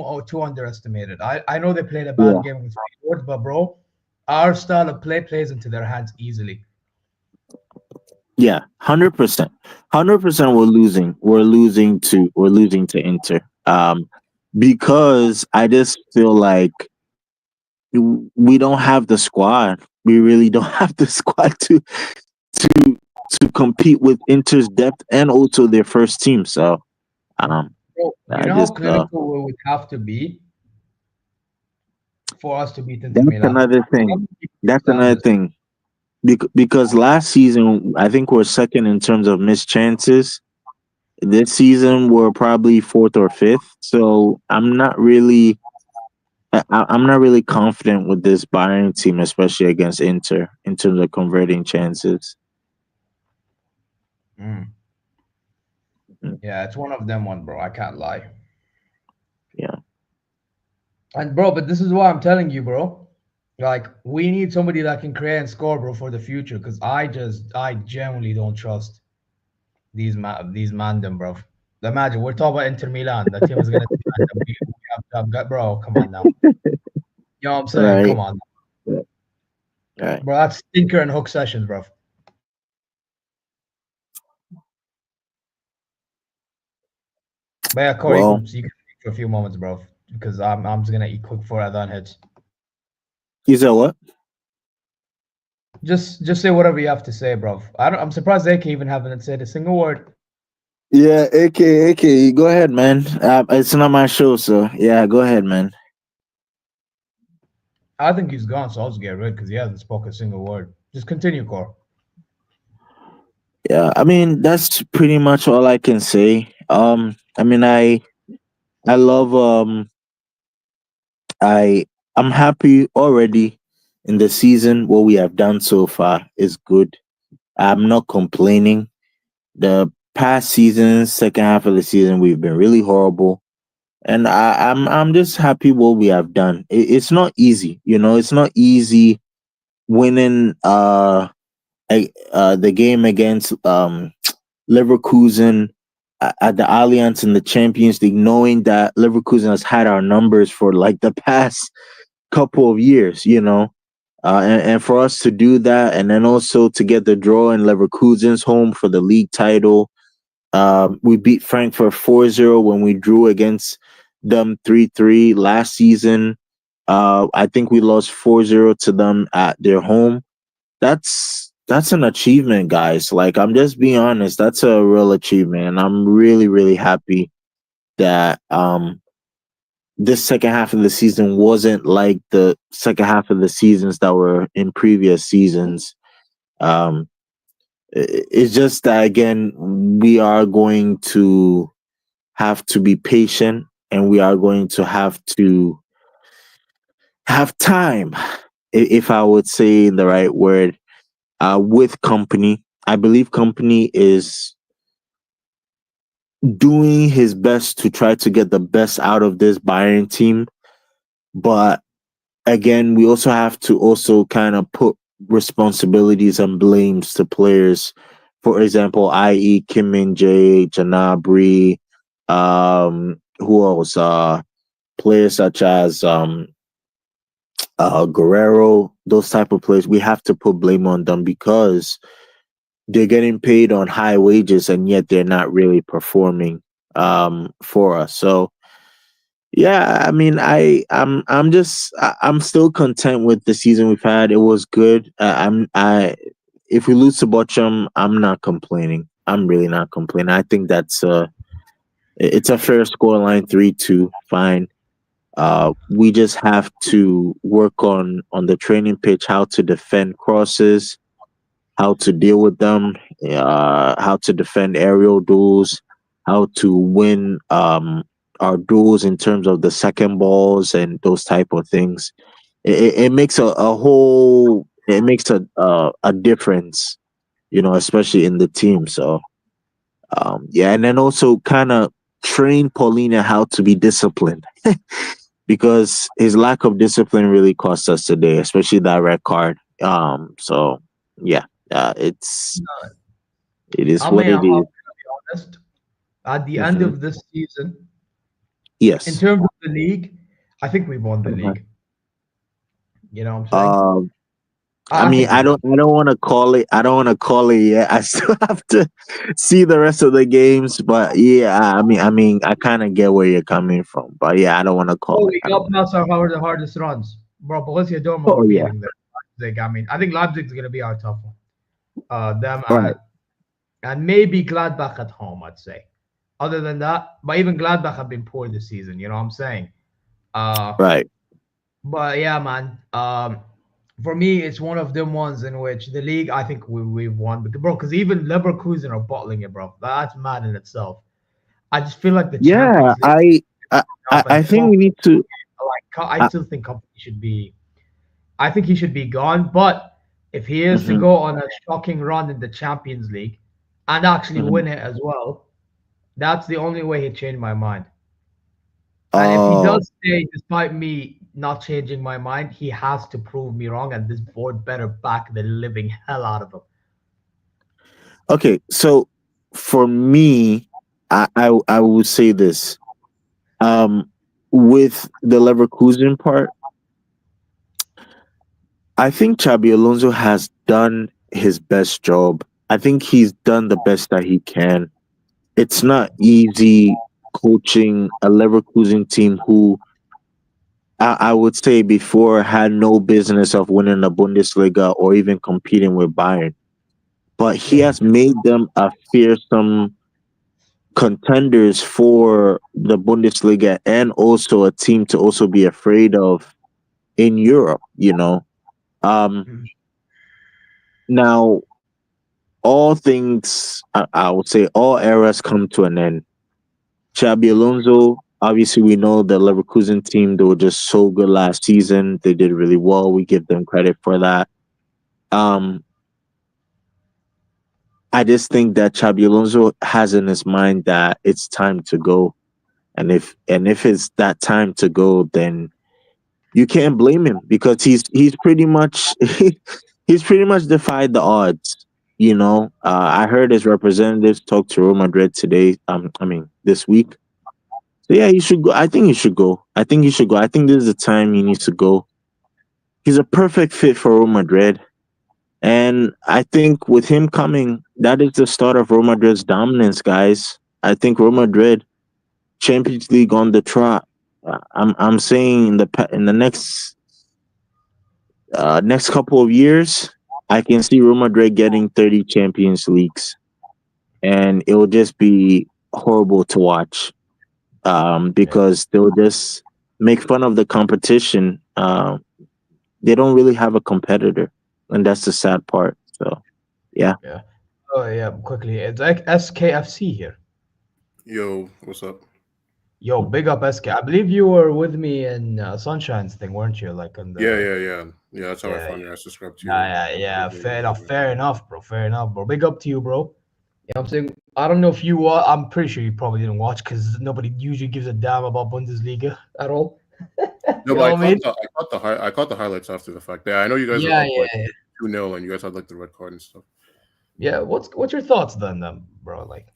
underestimated. I know they played a bad Yeah, game with Feyenoord, but bro, our style of play plays into their hands easily. yeah, 100%, we're losing to Inter. Because I just feel like we don't have the squad. We really don't have the squad to to compete with Inter's depth and also their first team. So um, Bro, you I know how just clinical we would have to be for us to beat Inter that's Milan? another We have thing. to keep That's another standards. thing. Because last season I think we're second in terms of missed chances. This season we're probably fourth or fifth. So I'm not really confident with this Bayern team, especially against Inter, in terms of converting chances. Mm. Mm, Yeah, it's one of them one, bro. I can't lie. yeah, And bro, but this is why I'm telling you, bro. Like, we need somebody that can create and score, bro, for the future. Because I genuinely don't trust these mandem, bro. Imagine we're talking about Inter Milan. The team is gonna defend them. We have to have bro. Come on now. You know what I'm saying? right. Come on, Yeah, right. bro. That's stinker and hook sessions, bro. But yeah, Corey, Well, you can speak for a few moments, bro. Because I'm just gonna eat quick before Adhan hits. you said what? Just say whatever you have to say, bro. I'm surprised AK even haven't said a single word. Yeah, AK, go ahead, man. It's not my show, so yeah, go ahead, man. I think he's gone, so I'll just get rid because he hasn't spoken a single word. Just continue, Core. Yeah, I mean that's pretty much all I can say. I mean I love I I'm happy already in the season. What we have done so far is good. I'm not complaining. The past season, second half of the season, we've been really horrible, and I'm just happy what we have done. It's not easy, It's not easy winning the game against Leverkusen at the Allianz in the Champions League, knowing that Leverkusen has had our numbers for like the past couple of years, and for us to do that, and then also to get the draw in Leverkusen's home for the league title. We beat Frankfurt 4-0 when we drew against them 3-3 last season. I think we lost 4-0 to them at their home. That's an achievement, guys. Like, I'm just being honest, that's a real achievement. And I'm really, really happy that this second half of the season wasn't like the second half of the seasons that were in previous seasons. Um, it's just that, again, we are going to have to be patient, and we are going to have time, if I would say the right word, with Company. I believe Company is doing his best to try to get the best out of this Bayern team. But again, we also have to also kind of put responsibilities and blames to players. For example, i.e. Kim Min-jae, Janabri, who else? Players such as Guerrero, those type of players. We have to put blame on them because they're getting paid on high wages and yet they're not really performing for us. So yeah, I mean, I'm still content with the season we've had. It was good. If we lose to Bochum, I'm not complaining. I'm really not complaining. I think it's a fair scoreline, 3-2, fine. We just have to work on the training pitch, how to defend crosses, how to deal with them, how to defend aerial duels, how to win our duels in terms of the second balls and those type of things. It makes it makes a difference, especially in the team. So yeah, and then also kind of train Paulina how to be disciplined. Because his lack of discipline really cost us today, especially that red card. So yeah, it is I what mean, it I'm is. gonna be honest. At the end Mhm. of this season, in Yes. terms of the league, I think we won the Mhm. league. You know what I'm saying? Um, I I mean, think we won. I don't want to call it. I don't want to call it yet. I still have to see the rest of the games. But yeah, I kind of get where you're coming from. But yeah, I don't want to call Oh, it. we I got don't. past the hardest runs. Bro, Borussia Dortmund Oh were yeah. beating them. Leipzig, I mean, I think Leipzig's going to be our tough one. Them Right. and maybe Gladbach at home, I'd say. Other than that, but even Gladbach have been poor this season, you know what I'm saying? Uh, Right. but yeah, man. For me, it's one of them ones in which the league, I think we've won. Bro, because even Leverkusen are bottling it, bro. That's mad in itself. I just feel like the Yeah. Champions League I up and I think we need to. I Uh, still think Company should be. I think he should be gone. But if he is to mhm, go on a shocking run in the Champions League and actually mhm. win it as well, that's the only way he'd change my mind. And if he Oh. does stay, despite me not changing my mind, he has to prove me wrong, and this board better back the living hell out of him. Okay, so for me, I would say this. Um, with the Leverkusen part, I think Chabi Alonso has done his best job. I think he's done the best that he can. It's not easy coaching a Leverkusen team who I would say before had no business of winning the Bundesliga or even competing with Bayern. But he Yeah. has made them a fearsome contenders for the Bundesliga and also a team to also be afraid of in Europe. Um, Mhm. now, all things, I would say, all eras come to an end. Xabi Alonso, obviously, we know the Leverkusen team, they were just so good last season. They did really well. We give them credit for that. Um, I just think that Xabi Alonso has in his mind that it's time to go. And if it's that time to go, then you can't blame him because he's pretty much he's pretty much defied the odds. I heard his representatives talk to Real Madrid today. I mean this week. So yeah, you should go. I think you should go. I think you should go. I think this is the time he needs to go. he's a perfect fit for Real Madrid. And I think with him coming, that is the start of Real Madrid's dominance, guys. I think Real Madrid Champions League on the trot. I'm saying in the next couple of years, I can see Real Madrid getting 30 Champions Leagues, and it will just be horrible to watch. Because they'll just make fun of the competition. They don't really have a competitor, and that's the sad part. So, yeah. Yeah. Oh yeah, quickly. It's like SKFC here. Yo, what's up? Yo, big up SK. I believe you were with me in Sunshine's thing, weren't you? Like on the Yeah. That's how I yeah, found you. I subscribed to you. yeah. Fair enough, bro. Big up to you, bro. You know what I'm saying? I don't know if you I'm pretty sure you probably didn't watch because nobody usually gives a damn about Bundesliga at all. No, You know but what I mean? I caught the highlights after the fact. Yeah, I know you guys Yeah, were up yeah, like yeah. 2-0 and you guys had like the red card and stuff. Yeah. What's your thoughts then, bro? Like,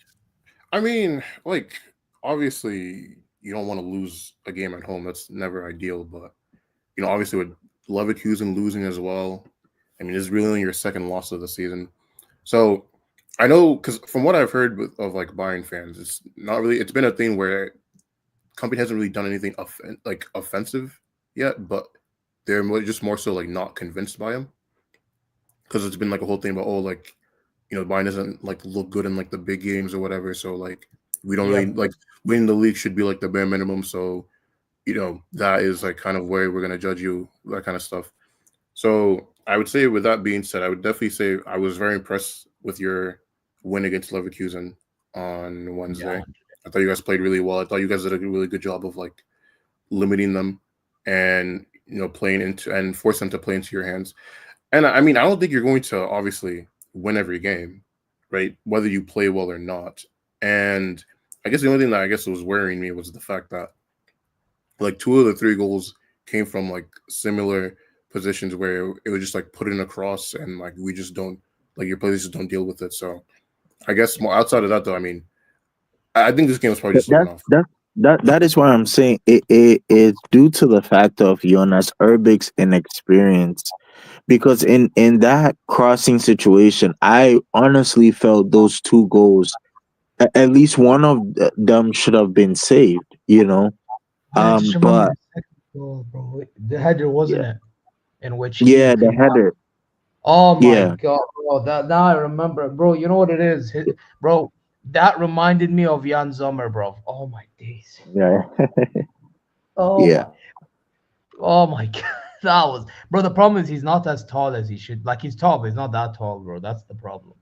I mean, like, obviously you don't want to lose a game at home. That's never ideal, but you know, obviously with Leverkusen losing as well, I mean, it's really only your second loss of the season. So I know, because from what I've heard of like Bayern fans, it's not really. It's been a thing where company hasn't really done anything offensive yet, but they're just more so like not convinced by him, because it's been like a whole thing about like, you know, Bayern doesn't like look good in like the big games or whatever. So like we don't really like winning the league should be like the bare minimum. So you know that is like kind of where we're gonna judge you, that kind of stuff. So I would say, with that being said, I would definitely say I was very impressed with your win against Leverkusen on Wednesday. yeah, I thought you guys played really well. I thought you guys did a really good job of like limiting them and, you know, playing into and force them to play into your hands. And I mean, I don't think you're going to obviously win every game, right? Whether you play well or not. And I guess the only thing that I guess was worrying me was the fact that like 2 of the 3 goals came from like similar positions where it was just like put in across and like we just don't, like, your players just don't deal with it. So I guess more outside of that though, I mean, I think this game was probably just looking off. That is why I'm saying it's due to the fact of Jonas Erbig's inexperience. Because in that crossing situation, I honestly felt those 2 goals, at least one of them should have been saved, you know. I just remember But the second goal, bro. The header, wasn't it? In which the header. Oh my Yeah. god, bro! That now I remember, bro. You know what it is, bro? That reminded me of Jan Sommer, bro. Oh my days. Yeah. Oh Yeah. oh my god, that was, bro. The problem is he's not as tall as he should. Like, he's tall, but he's not that tall, bro. That's the problem.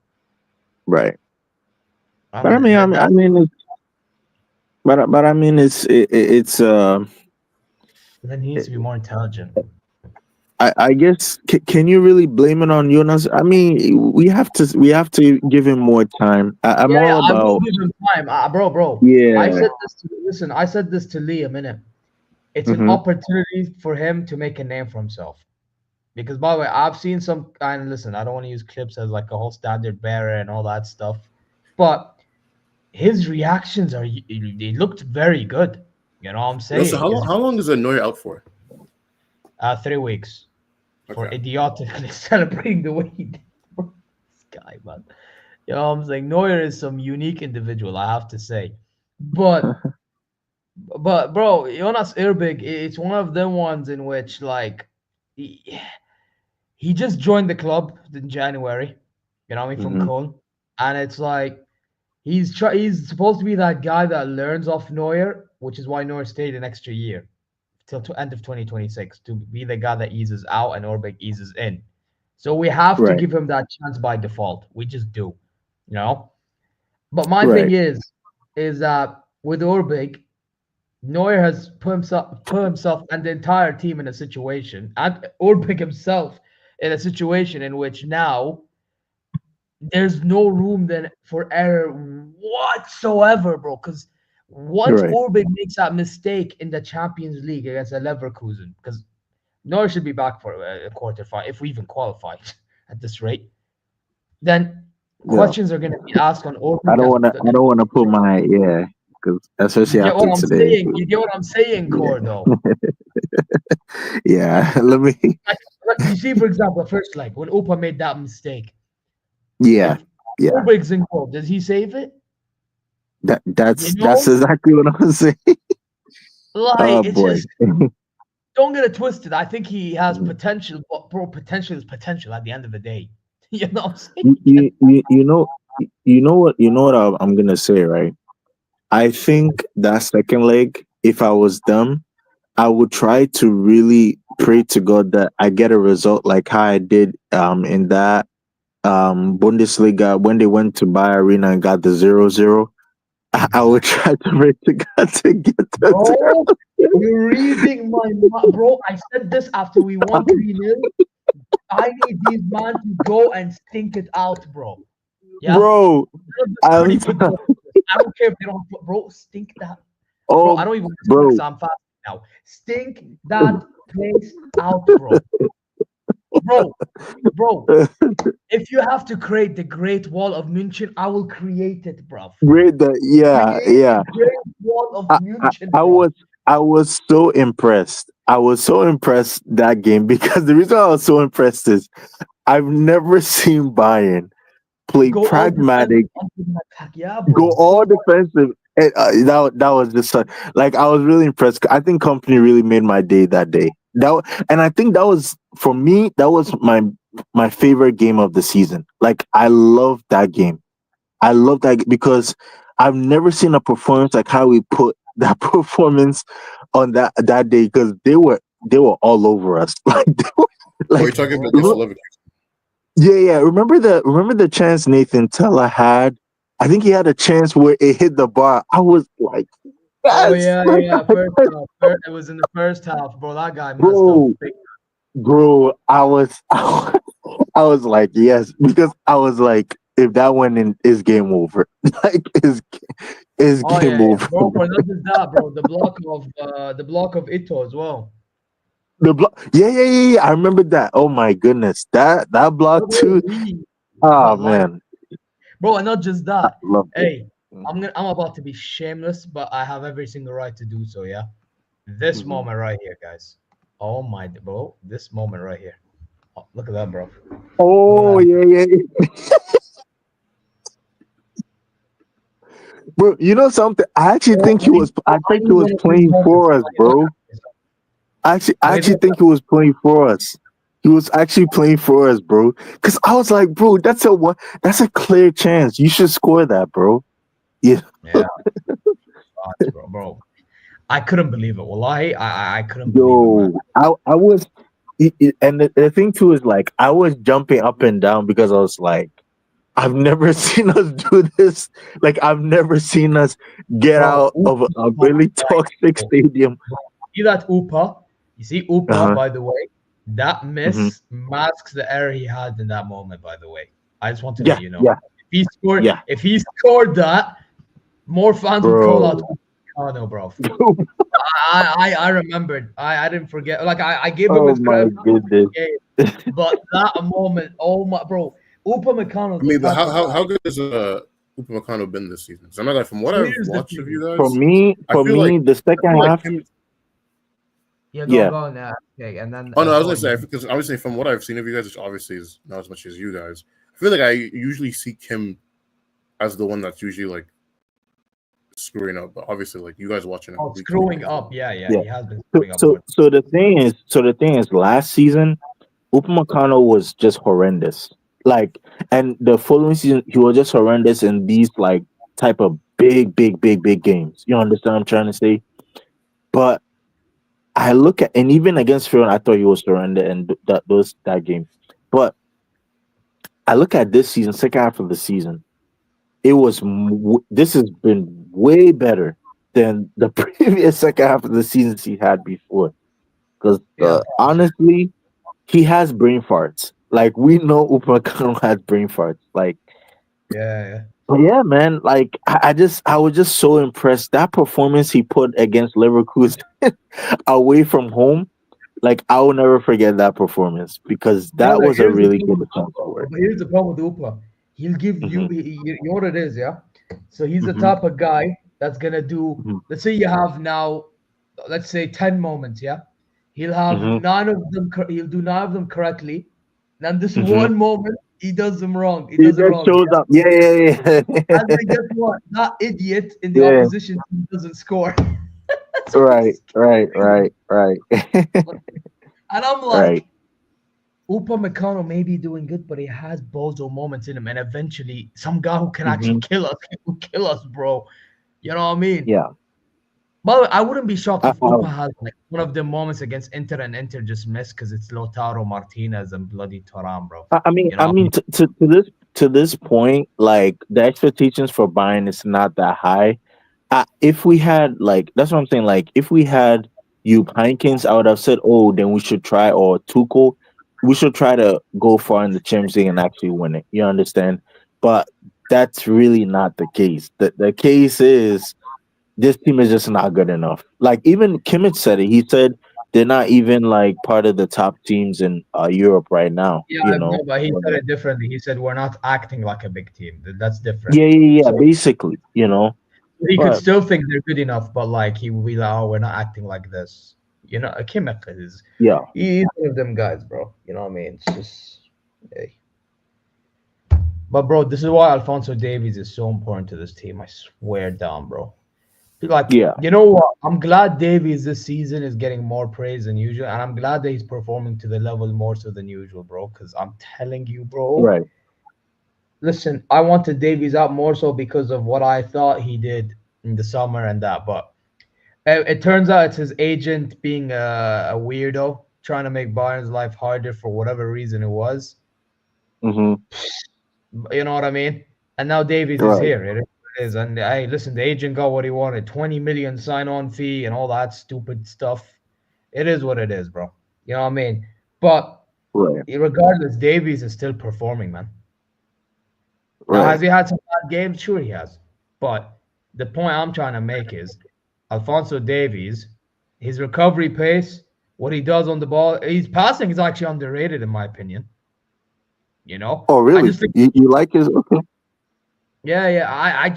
Right. I But I mean, mean, it's then he needs to be more intelligent. I guess can you really blame it on Jonas? I mean, we have to give him more time. I'm Yeah, all I will about give him time, bro. yeah. I said this to Lee a minute. It's an Mhm. opportunity for him to make a name for himself. Because, by the way, I've seen some, and listen, I don't want to use clips as like a whole standard bearer and all that stuff, but his reactions they looked very good. You know what I'm saying? So how long is a Neuer out for? 3 weeks for Okay. idiotically celebrating the way he did. This guy, man. You know what I'm saying? Neuer is some unique individual, I have to say. But bro, Jonas Erbig, it's one of them ones in which like he just joined the club in January, you know what I mean, from Mhm. Cologne. And it's like he's supposed to be that guy that learns off Neuer, which is why Neuer stayed an extra year till to end of 2026 to be the guy that eases out and Orbeck eases in. So we have to Right. give him that chance by default. We just do, you know. But my Right. thing is that with Orbeck, Neuer has put himself and the entire team in a situation, and Orbeck himself in a situation in which now there's no room then for error whatsoever, bro. Because once Right. Orbeck makes that mistake in the Champions League against a Leverkusen, because Neuer should be back for a quarterfinal if we even qualify at this rate, then Yeah. questions are going to be asked on Orbeck. I don't wanna put my because especially You get after what I'm today. saying? You get what I'm saying, Yeah. Cordo? Yeah. Let me You see, for example, first leg when Opa made that mistake, Yeah, like yeah. Ulbricht's in goal. Does he save it? That's You know, exactly what I'm saying. Oh like it's boy. just don't get it twisted. I think he has potential, but bro, potential is potential at the end of the day. You know what I'm saying? You know what I'm gonna say, right? I think that second leg, if I was them, I would try to really pray to God that I get a result like how I did in that Bundesliga when they went to Bayer Arena and got the 0-0. I would try to pray to God to get the Bro, you're reading my bro. I said this after we won 3-0. I need these man to go and stink it out, bro. Yeah, bro. pretty I'm good goals. I don't care if they don't put, bro. Stink that, bro. oh I don't even want to bro. because I'm fast now. Stink that place out, bro. Bro. If you have to create the Great Wall of München, I will create it, bro. Great yeah, Create yeah. the Great Wall of München, I bro. was so impressed. I was so impressed that game because the reason I was so impressed is I've never seen Bayern play Go all pragmatic, defensive attack, yeah, go bro. all defensive. And, that was just like I was really impressed. I think company really made my day that day. And I think that was for me. That was my favorite game of the season. Like I love that game. I love that because I've never seen a performance like how we put that performance on that day because they were all over us. Like, they were, Are you like talking about this Leverkusen? yeah. Remember the chance Nathan Teller had? I think he had a chance where it hit the bar. I was like, Oh yes, yeah, like, yeah. First half. It was in the first half, bro. That guy messed up. bro, bro. I was like, yes, because I was like, if that went in, is game over. Like, is Oh game yeah, over. bro. But not just that, bro. The block of Ito as well. The block, yeah. I remember that. Oh my goodness, that block too. Oh Like, man, bro, and not just I that. love it. Hey, I'm about to be shameless, but I have every single right to do so. Yeah, this moment right here, guys. Oh my, bro, this moment right here. Oh, look at that, bro. Oh yeah. Bro, you know something? I actually think he was. I think he was playing for us, bro. I actually think he was playing for us. He was actually playing for us, bro. Because I was like, bro, that's a clear chance. You should score that, bro. Yeah. Yeah. Bro. I couldn't believe it. Wallahi, I couldn't believe it, man. I was, and the thing too is like I was jumping up and down because I was like, I've never seen us do this. Like I've never seen us get out of a really toxic stadium. See that Upa? You see Upa, Uh-huh. by the way? That miss masks the error he had in that moment, by the way. I just want to let you know. Yeah. If he scored that, more fans would call out Upamecano, bro. I remembered. I didn't forget. Like I gave him his credit. Goodness. But that moment, oh my bro, Upamecano. I mean, but how good has Upamecano been this season? So I'm not like from what I've watched of you guys. For me, like, the second half. Go on now. Okay, and then. Oh no, I was gonna say because obviously from what I've seen of you guys, which obviously is not as much as you guys. I feel like I usually see Kim as the one that's usually like screwing up, but obviously like you guys watching him. Screwing up, yeah. He has been screwing up. So the thing is, last season, Upamecano was just horrendous. Like, and the following season, he was just horrendous in these like type of big games. You understand what I'm trying to say? But I look at, and even against Fiorentina, I thought he was horrendous and that game. But I look at this season, second half of the season, this has been way better than the previous second half of the seasons he had before. Because honestly, he has brain farts. Like we know Upamecano has brain farts. Like yeah. Yeah, man. Like I was just so impressed. That performance he put against Leverkusen away from home, like I will never forget that performance because that was a really good performance. But here's the problem with Upa. He'll give you, you know what it is, yeah? So he's the type of guy that's going to do, let's say you have now, let's say 10 moments, yeah? He'll have Mhm. none of them. He'll do none of them correctly. And this Mhm. one moment, he does them wrong. He He does it just wrong. shows up. Yeah, yeah, And then yeah. guess what? That idiot in the Yeah. opposition team doesn't score. So Right, he's right, losing. right. And I'm Right. like, Upamecano may be doing good, but he has bozo moments in him. And eventually, some guy who can actually Mhm. kill us, he will kill us, bro. You know what I mean? Yeah. By the way, I wouldn't be shocked I, if I, Upa has like one of the moments against Inter and Inter just missed because it's Lautaro Martinez and bloody Thuram, bro. I mean, You know? to this point, like the expectations for Bayern is not that high. If we had like, that's what I'm saying. Like, if we had you Heinkins, I would have said, oh, then we should try, or Tuchel, we should try to go far in the Champions League and actually win it. You understand? But that's really not the case. The case is this team is just not good enough. Like even Kimmich said it. He said they're not even like part of the top teams in Europe right now. Yeah, You I know, know. but he said it differently. He said we're not acting like a big team. That's different. Yeah, yeah, yeah. So Basically, you know. he could But still think they're good enough, but like he will be like, oh, we're not acting like this. You know, Kimmich is yeah, he's one of them guys, bro. You know what I mean? It's just hey. But bro, this is why Alfonso Davies is so important to this team. I swear down, bro. Like, yeah, you know what? I'm glad Davies this season is getting more praise than usual, and I'm glad that he's performing to the level more so than usual, bro. Because I'm telling you, bro. right. Listen, I wanted Davies out more so because of what I thought he did in the summer and that, but it turns out it's his agent being a weirdo, trying to make Bayern's life harder for whatever reason it was. Mm-hmm. You know what I mean? And now Davies is Right. here. It is what it is. And hey, listen, the agent got what he wanted 20 million sign on fee and all that stupid stuff. It is what it is, bro. You know what I mean? But Right. regardless, Davies is still performing, man. Now, has Right. he had some bad games? Sure, he has. But the point I'm trying to make is Alfonso Davies, his recovery pace, what he does on the ball, his passing is actually underrated, in my opinion. You know, Oh, I really? just think You like his? Okay. yeah, yeah. I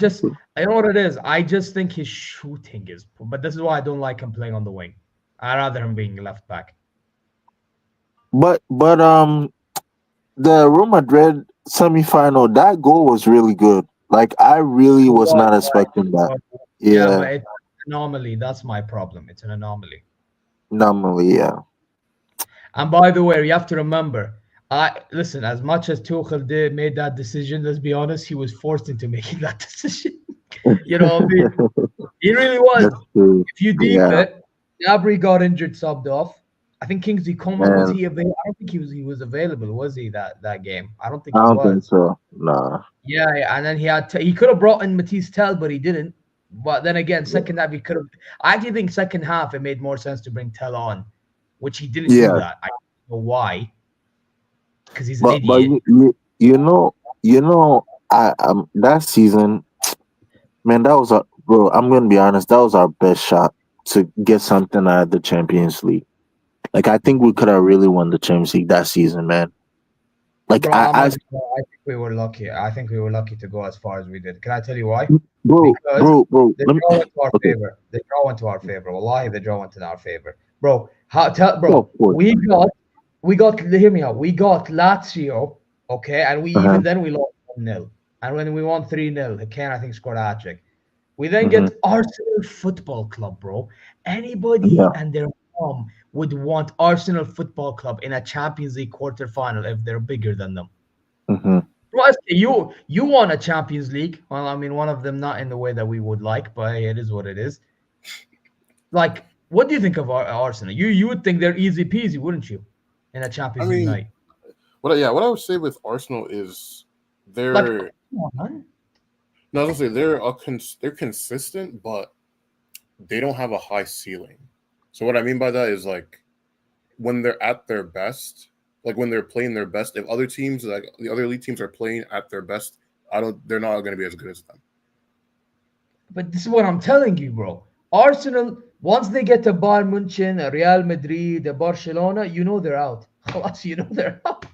know what it is. I just think his shooting is, but this is why I don't like him playing on the wing. I rather him being left back. But the Real Madrid semifinal, that goal was really good. Like I really It was was not like, expecting that. yeah, Yeah, but it's an anomaly. That's my problem. It's an anomaly. normally, yeah. And by the way, you have to remember, I listen. As much as Tuchel did made that decision, let's be honest, he was forced into making that decision. You know what I mean? He really was. That's true. If you deep Yeah, it, Gnabry got injured, subbed off. I think Kingsley Coman was and he available? I don't think he was available, was he that game? I don't think I he don't think was. so. Nah. Yeah, yeah. And then he could have brought in Matisse Tell, but he didn't. But then again, second half he could have. I actually think second half it made more sense to bring Tell on, which he didn't do Yeah, that. I don't know why, because he's an but idiot. I that season, man, that was a bro. I'm gonna be honest, that was our best shot to get something out of the Champions League. Like I think we could have really won the Champions League that season, man. Like Bro, I'm not. as I think we were lucky. I think we were lucky to go as far as we did. Can I tell you why? bro, Because bro. the Let me. draw went to our Okay. favor. The draw went to our favor. Wallahi, the draw went to our favor. Bro, bro, Of course. we got hear me out. We got Lazio, okay, and we Uh-huh. even then we lost 1-0. And when we won 3-0, Ken I think scored a hat trick. We then Hmm. get Arsenal Football Club, bro. Anybody Yeah. and their mom would want Arsenal Football Club in a Champions League quarterfinal if they're bigger than them. Hmm. Plus, you won a Champions League. Well, I mean, one of them not in the way that we would like, but hey, it is what it is. Like, what do you think of Arsenal? You would think they're easy peasy, wouldn't you? In a I Champions League mean, night. what I would say with Arsenal is Like, they're come on, man. no, I was gonna say they're consistent, but they don't have a high ceiling. So what I mean by that is like when they're at their best, like when they're playing their best, if other teams like the other elite teams are playing at their best, they're not going to be as good as them. But this is what I'm telling you, bro. Arsenal, once they get to Bayern München, Real Madrid, Barcelona, you know they're out. Khalas, you know they're out.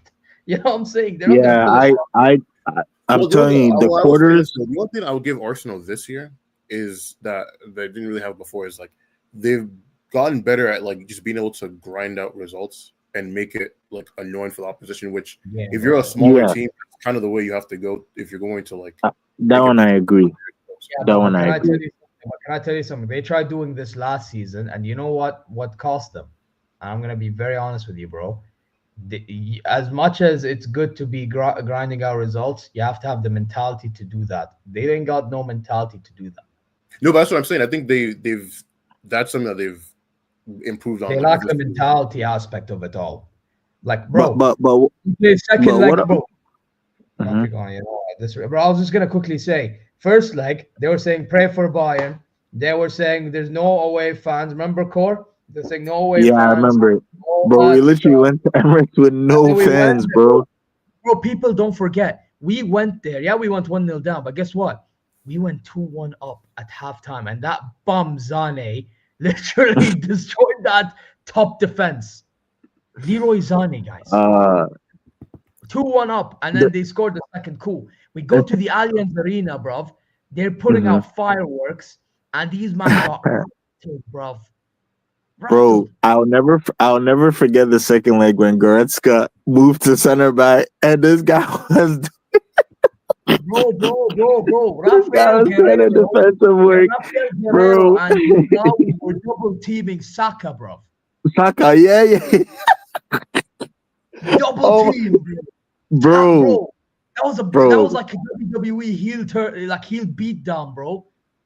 You know what I'm saying? They're not gonna Yeah. pull it off. I'm Well, telling you, the I will say this, quarters. the one thing I would give Arsenal this year is that they didn't really have before is like they've gotten better at like just being able to grind out results and make it like annoying for the opposition. Which, if you're a smaller team, that's kind of the way you have to go if you're going to like. That one I agree. Yeah, That but one can I I tell agree. you something? Can I tell you something? They tried doing this last season, and you know what cost them? And I'm gonna be very honest with you, bro. As much as it's good to be grinding out results, you have to have the mentality to do that. They ain't got no mentality to do that. No, but that's what I'm saying. I think they've that's something that they've improved on. They Like, lack the mentality aspect of it all. Like, But bro, but you play second but leg, what? bro. Not Mhm. pick on you know this, bro. I was just gonna quickly say, first leg, they were saying pray for Bayern. They were saying there's no away fans. Remember, Core? They're saying no away Yeah, I fans. remember it. All Bro, we that literally stuff. went to Emirates with And no then we went fans, there, bro. bro. People don't forget. We went there. Yeah, we went 1-0 down, but guess what? We went 2-1 up at halftime, and that bum Zane literally destroyed that top defense. Leroy Zane, guys. Uh, 2-1 up, and the, then they scored the second. Cool. We go to the Allianz Arena, bruv. They're putting Mhm. out fireworks, and these man got rattled, bruv. Bro, Rattled. I'll never forget the second leg when Goretzka moved to center back, and this guy was Bro. this guy Rafael was playing a Guerrero. defensive work, Rafael Guerrero bro. and Malawi were double teaming Saka, bruv. Saka, yeah. Double Oh, team, bro. bro, That was bro. like a WWE heel beat down, bro.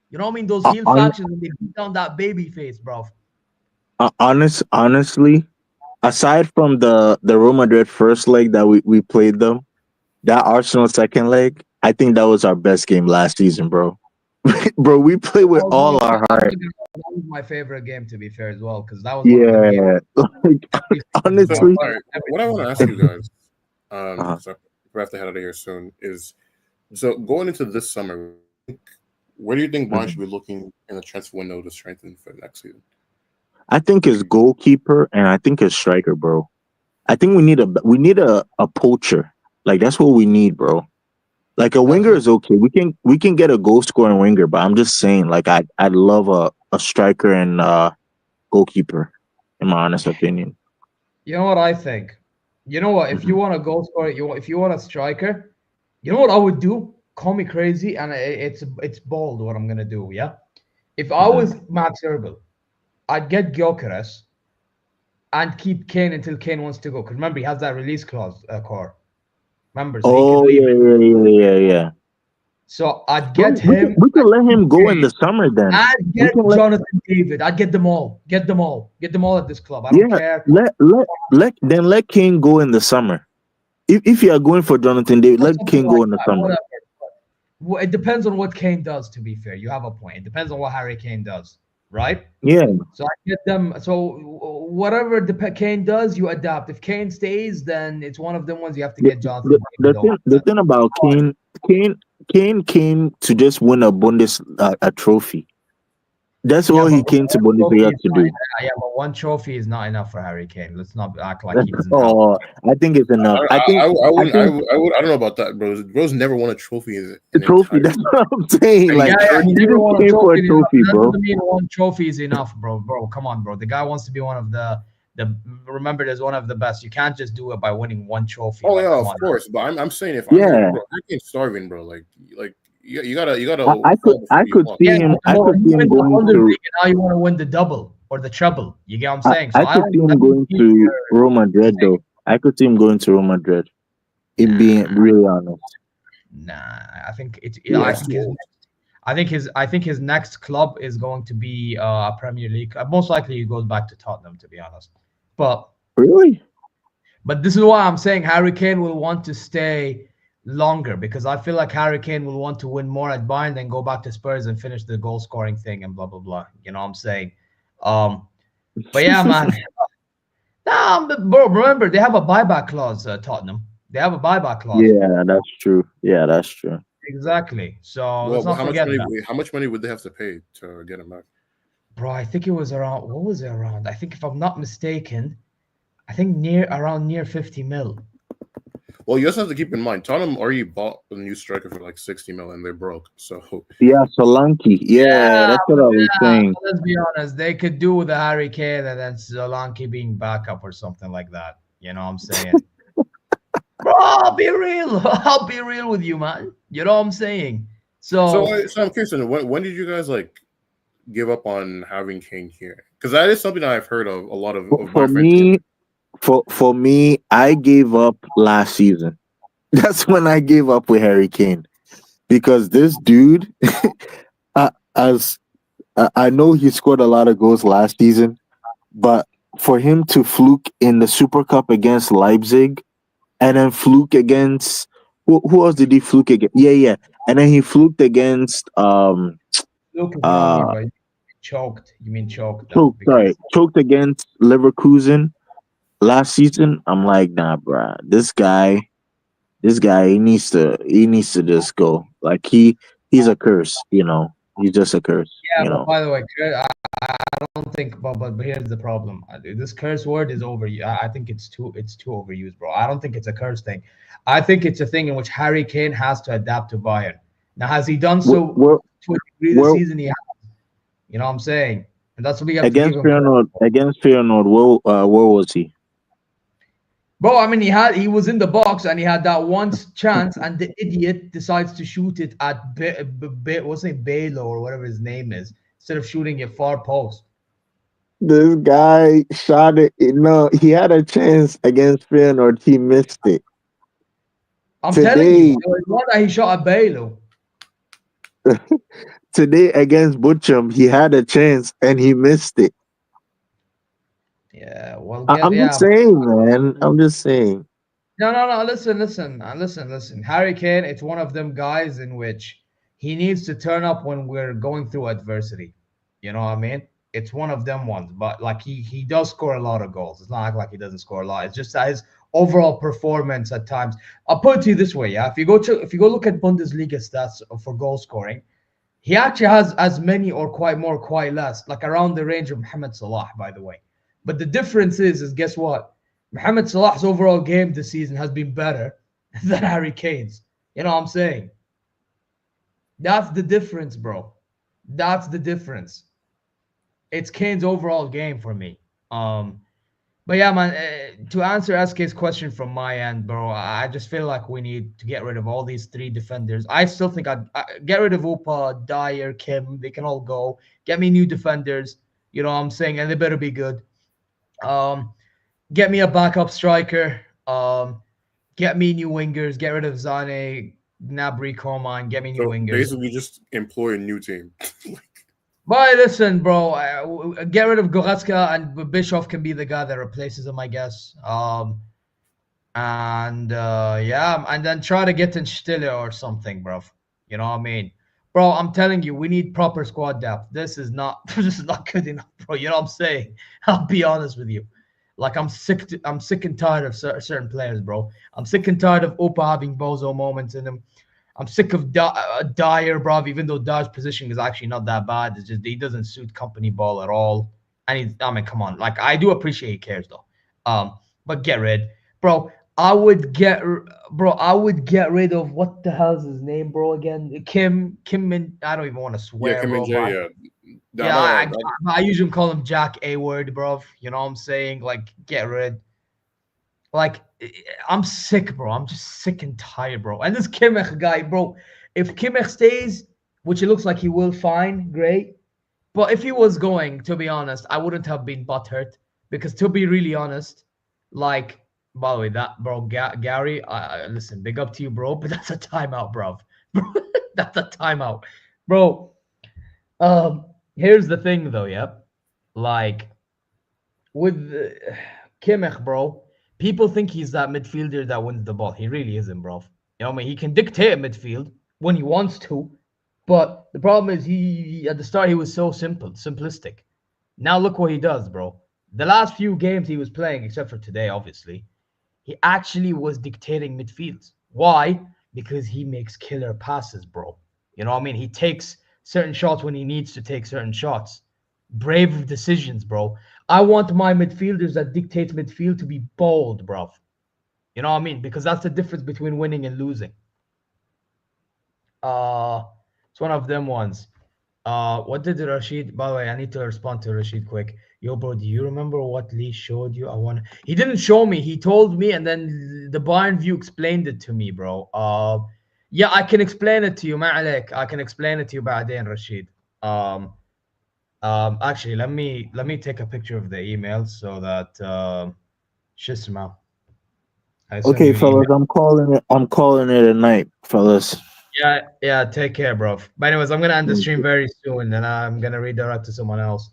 You know what I mean? Those Uh, heel hon- factions when they beat down that baby face, bro. honestly, aside from the Real Madrid first leg that we played them, that Arsenal second leg, I think that was our best game last season, bro. Bro, we played with all our heart. That was my favorite game, to be fair, as well, because that was one of the games. Yeah, like Every so, honestly. all right, what I want to ask you guys, Uh-huh. so we have to head out of here soon. Is so going into this summer, where do you think Bayern should be looking in the transfer window to strengthen for next season? I think his goalkeeper and I think his striker, bro. I think we need a poacher. Like that's what we need, bro. Like a winger is okay. We can get a goal scoring winger, but I'm just saying, like I'd love a striker and goalkeeper, in my honest opinion. You know what I think? You know what? If you want a goal scorer, if you want a striker, you know what I would do? Call me crazy, and it's bold what I'm gonna do. Yeah. If I was Max Erbil, I'd get Gyökeres and keep Kane until Kane wants to go. Because remember, he has that release clause, core. Remember, so he Oh can leave. yeah. So I'd Bro, get him. we can let him go in the summer then. I'd We get can let Jonathan David. I'd get them all. Get them all at this club. I don't care. let Kane go in the summer. If you are going for Jonathan David, let Something Kane go like in the that, summer. whatever. Well, it depends on what Kane does, to be fair. You have a point. It depends on what Harry Kane does, right? Yeah. So I get them. So whatever Kane does, you adapt. If Kane stays, then it's one of them ones you have to get Jonathan David. The thing about Kane came to just win a trophy. That's all he came to Bundesliga to do. Yeah, but one trophy is not enough for Harry Kane. Let's not act like he doesn't. Oh, I think it's enough. I don't know about that, bro. Bro's never won a trophy. The trophy. That's what I'm saying. Like he didn't came for a trophy, bro. That doesn't mean one trophy is enough, bro. Bro, come on, bro. The guy wants to be one of the remembered as one of the best. You can't just do it by winning one trophy. Oh like, yeah, of course. But I'm saying if Yeah. I'm bro, I'm starving, bro. Like you gotta. I could see him. I could see him going to. Now you want to win the double or the treble. You get what I'm saying? So I could see him going to Real Madrid, though. I could see him going to Real Madrid. It being really honest. Nah, I think it's. Yeah. I think his next club is going to be Premier League. Most likely he goes back to Tottenham, to be honest. But really, this is why I'm saying Harry Kane will want to stay longer, because I feel like Harry Kane will want to win more at Bayern than go back to Spurs and finish the goal scoring thing and blah blah blah. You know what I'm saying? But yeah, man. Nah, bro. Remember they have a buyback clause. Tottenham. They have a buyback clause. Yeah, that's true. Yeah, that's true. Exactly. So let's not forget that. How much money would they have to pay to get him back? Bro, I think it was around. What was it around? I think if I'm not mistaken, I think near 50 mil. Well, you also have to keep in mind, Tottenham already bought a new striker for like 60 million. They're broke, so Yeah, Solanke. Yeah, that's what I was saying. Let's be honest. They could do with a Harry Kane and then Solanke being backup or something like that. You know what I'm saying? Bro, I'll be real. I'll be real with you, man. You know what I'm saying? so I'm curious. When did you guys like give up on having Kane here? Because that is something I've heard of a lot of For my friends. me, for me, I gave up last season. That's when I gave up with Harry Kane, because this dude, as I know he scored a lot of goals last season, but for him to fluke in the Super Cup against Leipzig, and then fluke against who else did he fluke against? Yeah, and then he fluked against Look, if you know me, but choked. You mean choked? choked against Leverkusen last season. I'm like, nah, bruh, this guy, he needs to just go. Like he's a curse, you know. He's just a curse. Yeah, you but know. by the way, I don't think. But here's the problem. This curse word is overused. I think it's too overused, bro. I don't think it's a curse thing. I think it's a thing in which Harry Kane has to adapt to Bayern. Now, has he done so to a degree this season? He has. You know what I'm saying? And that's what we have against to give him. Against Feyenoord, where was he? Bro, I mean, he was in the box and he had that one chance, and the idiot decides to shoot it at what's it, Balo or whatever his name is, instead of shooting it far post. This guy shot it. No, he had a chance against Feyenoord. He missed it. I'm telling you, it was one that he shot at Balo. Today against Bochum, he had a chance and he missed it. Yeah, well, I'm just saying, man. I'm just saying. No. Listen. Harry Kane, it's one of them guys in which he needs to turn up when we're going through adversity. You know what I mean? It's one of them ones, but like he does score a lot of goals. It's not like he doesn't score a lot. It's just that his overall performance at times. I'll put it to you this way, yeah. If you go look at Bundesliga stats for goal scoring, he actually has as many or quite less, like around the range of Mohamed Salah, by the way. But the difference is guess what? Mohamed Salah's overall game this season has been better than Harry Kane's. You know what I'm saying? That's the difference, bro. That's the difference. It's Kane's overall game for me. But yeah, man, to answer SK's question from my end, bro, I just feel like we need to get rid of all these three defenders. I still think I'd get rid of Upa, Dyer, Kim. They can all go. Get me new defenders. You know what I'm saying? And they better be good. Get me a backup striker. Get me new wingers. Get rid of Zane, Gnabry, Coman. Get me new wingers. Basically, just employ a new team. But listen, bro, get rid of Goretzka, and Bischoff can be the guy that replaces him, I guess. And then try to get in Stille or something, bro. You know what I mean? Bro, I'm telling you, we need proper squad depth. This is not good enough, bro. You know what I'm saying? I'll be honest with you. Like, I'm sick and tired of certain players, bro. I'm sick and tired of Opa having bozo moments in him. I'm sick of Dyer, bro. Even though Dyer's position is actually not that bad, it's just he doesn't suit company ball at all. And I mean, come on. Like, I do appreciate he cares though. But get rid, bro. I would get rid of what the hell's his name, bro? Again, Kim. I don't even want to swear. Yeah, Kim and Jay. Yeah. I usually call him Jack A word, bro. You know what I'm saying? Like, get rid. Like, I'm sick, bro. I'm just sick and tired, bro. And this Kimmich guy, bro. If Kimmich stays, which it looks like he will, fine, great. But if he was going, to be honest, I wouldn't have been butthurt. Because to be really honest, like, by the way, that, bro, Gary, listen, big up to you, bro. But that's a timeout, bro. That's a timeout. Bro, here's the thing, though, yeah? Like, with Kimmich, bro, people think he's that midfielder that wins the ball. He really isn't, bro. You know what I mean? He can dictate midfield when he wants to, but the problem is he at the start he was so simplistic. Now look what he does, bro. The last few games he was playing, except for today, obviously, he actually was dictating midfields. Why? Because he makes killer passes, bro. You know what I mean? He takes certain shots when he needs to take certain shots. Brave decisions, bro. I want my midfielders that dictate midfield to be bold, bro. You know what I mean? Because that's the difference between winning and losing. It's one of them ones. What did Rashid? By the way, I need to respond to Rashid quick. Yo, bro, do you remember what Lee showed you? He didn't show me. He told me, and then the Bayern View explained it to me, bro. Yeah, I can explain it to you, ma'alek. I can explain it to you, بعدين, Rashid. Actually, let me take a picture of the email so that Shisma. I send Okay, you an email. fellas, I'm calling it a night, fellas. Yeah, take care, bro. But anyways, I'm gonna end the stream very soon, and I'm gonna redirect to someone else.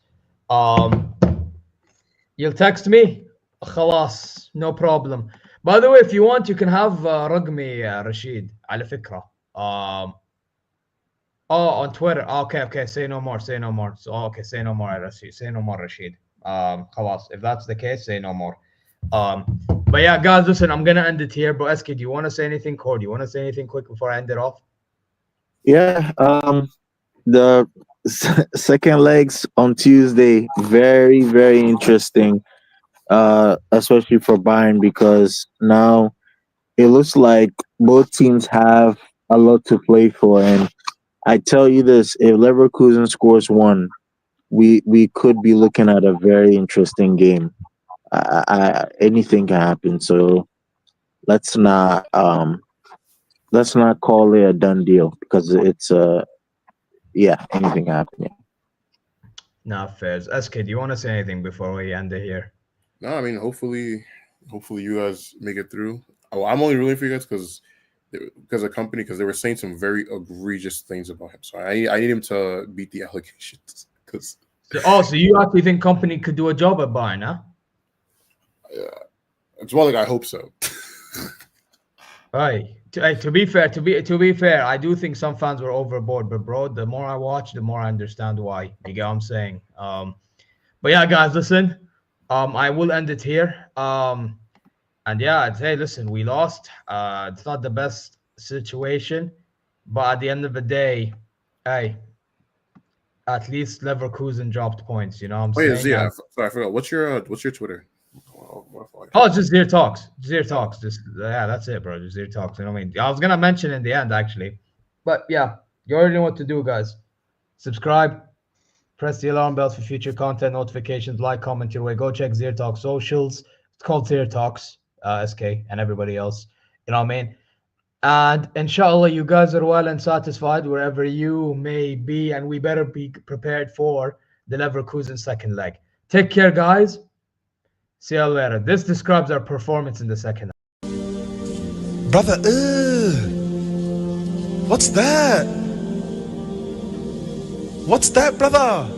You'll text me. خلاص, no problem. By the way, if you want, you can have رقمي Rashid. على فكرة. On Twitter. Okay. Say no more. Say no more. So okay, say no more, Rashid. Say no more, Rashid. خلاص. If that's the case, say no more. But yeah, guys, listen, I'm gonna end it here. But SK, do you want to say anything, Core? Do you want to say anything quick before I end it off? Yeah. The second legs on Tuesday, very, very interesting. Especially for Bayern, because now it looks like both teams have a lot to play for. And I tell you this, if Leverkusen scores one, we could be looking at a very interesting game. Anything can happen. So let's not call it a done deal, because it's anything can happen. Yeah. Nah, fairs. SK, do you want to say anything before we end it here? No, I mean, hopefully you guys make it through. Oh, I'm only rooting for you guys because of company, because they were saying some very egregious things about him. So I need him to beat the allegations. So you actually think company could do a job at Bayern, huh? It's more like I hope so. Right. To be fair, I do think some fans were overboard. But bro, the more I watch, the more I understand why. You get what I'm saying? But yeah, guys, listen. I will end it here. And yeah, hey, listen, we lost. It's not the best situation, but at the end of the day, hey, at least Leverkusen dropped points. You know what I'm saying? Yeah, sorry, I forgot. What's your Twitter? Oh, it's just ZeerTalks. ZeerTalks. That's it, bro. Just ZeerTalks. You know what I mean? I was gonna mention in the end, actually, but yeah, you already know what to do, guys. Subscribe, press the alarm bell for future content notifications, like, comment your way. Go check ZeerTalks socials. It's called ZeerTalks, SK, and everybody else. You know what I mean? And inshallah, you guys are well and satisfied wherever you may be, and we better be prepared for the Leverkusen second leg. Take care, guys. See you later. This describes our performance in the second. Brother, what's that? What's that, brother?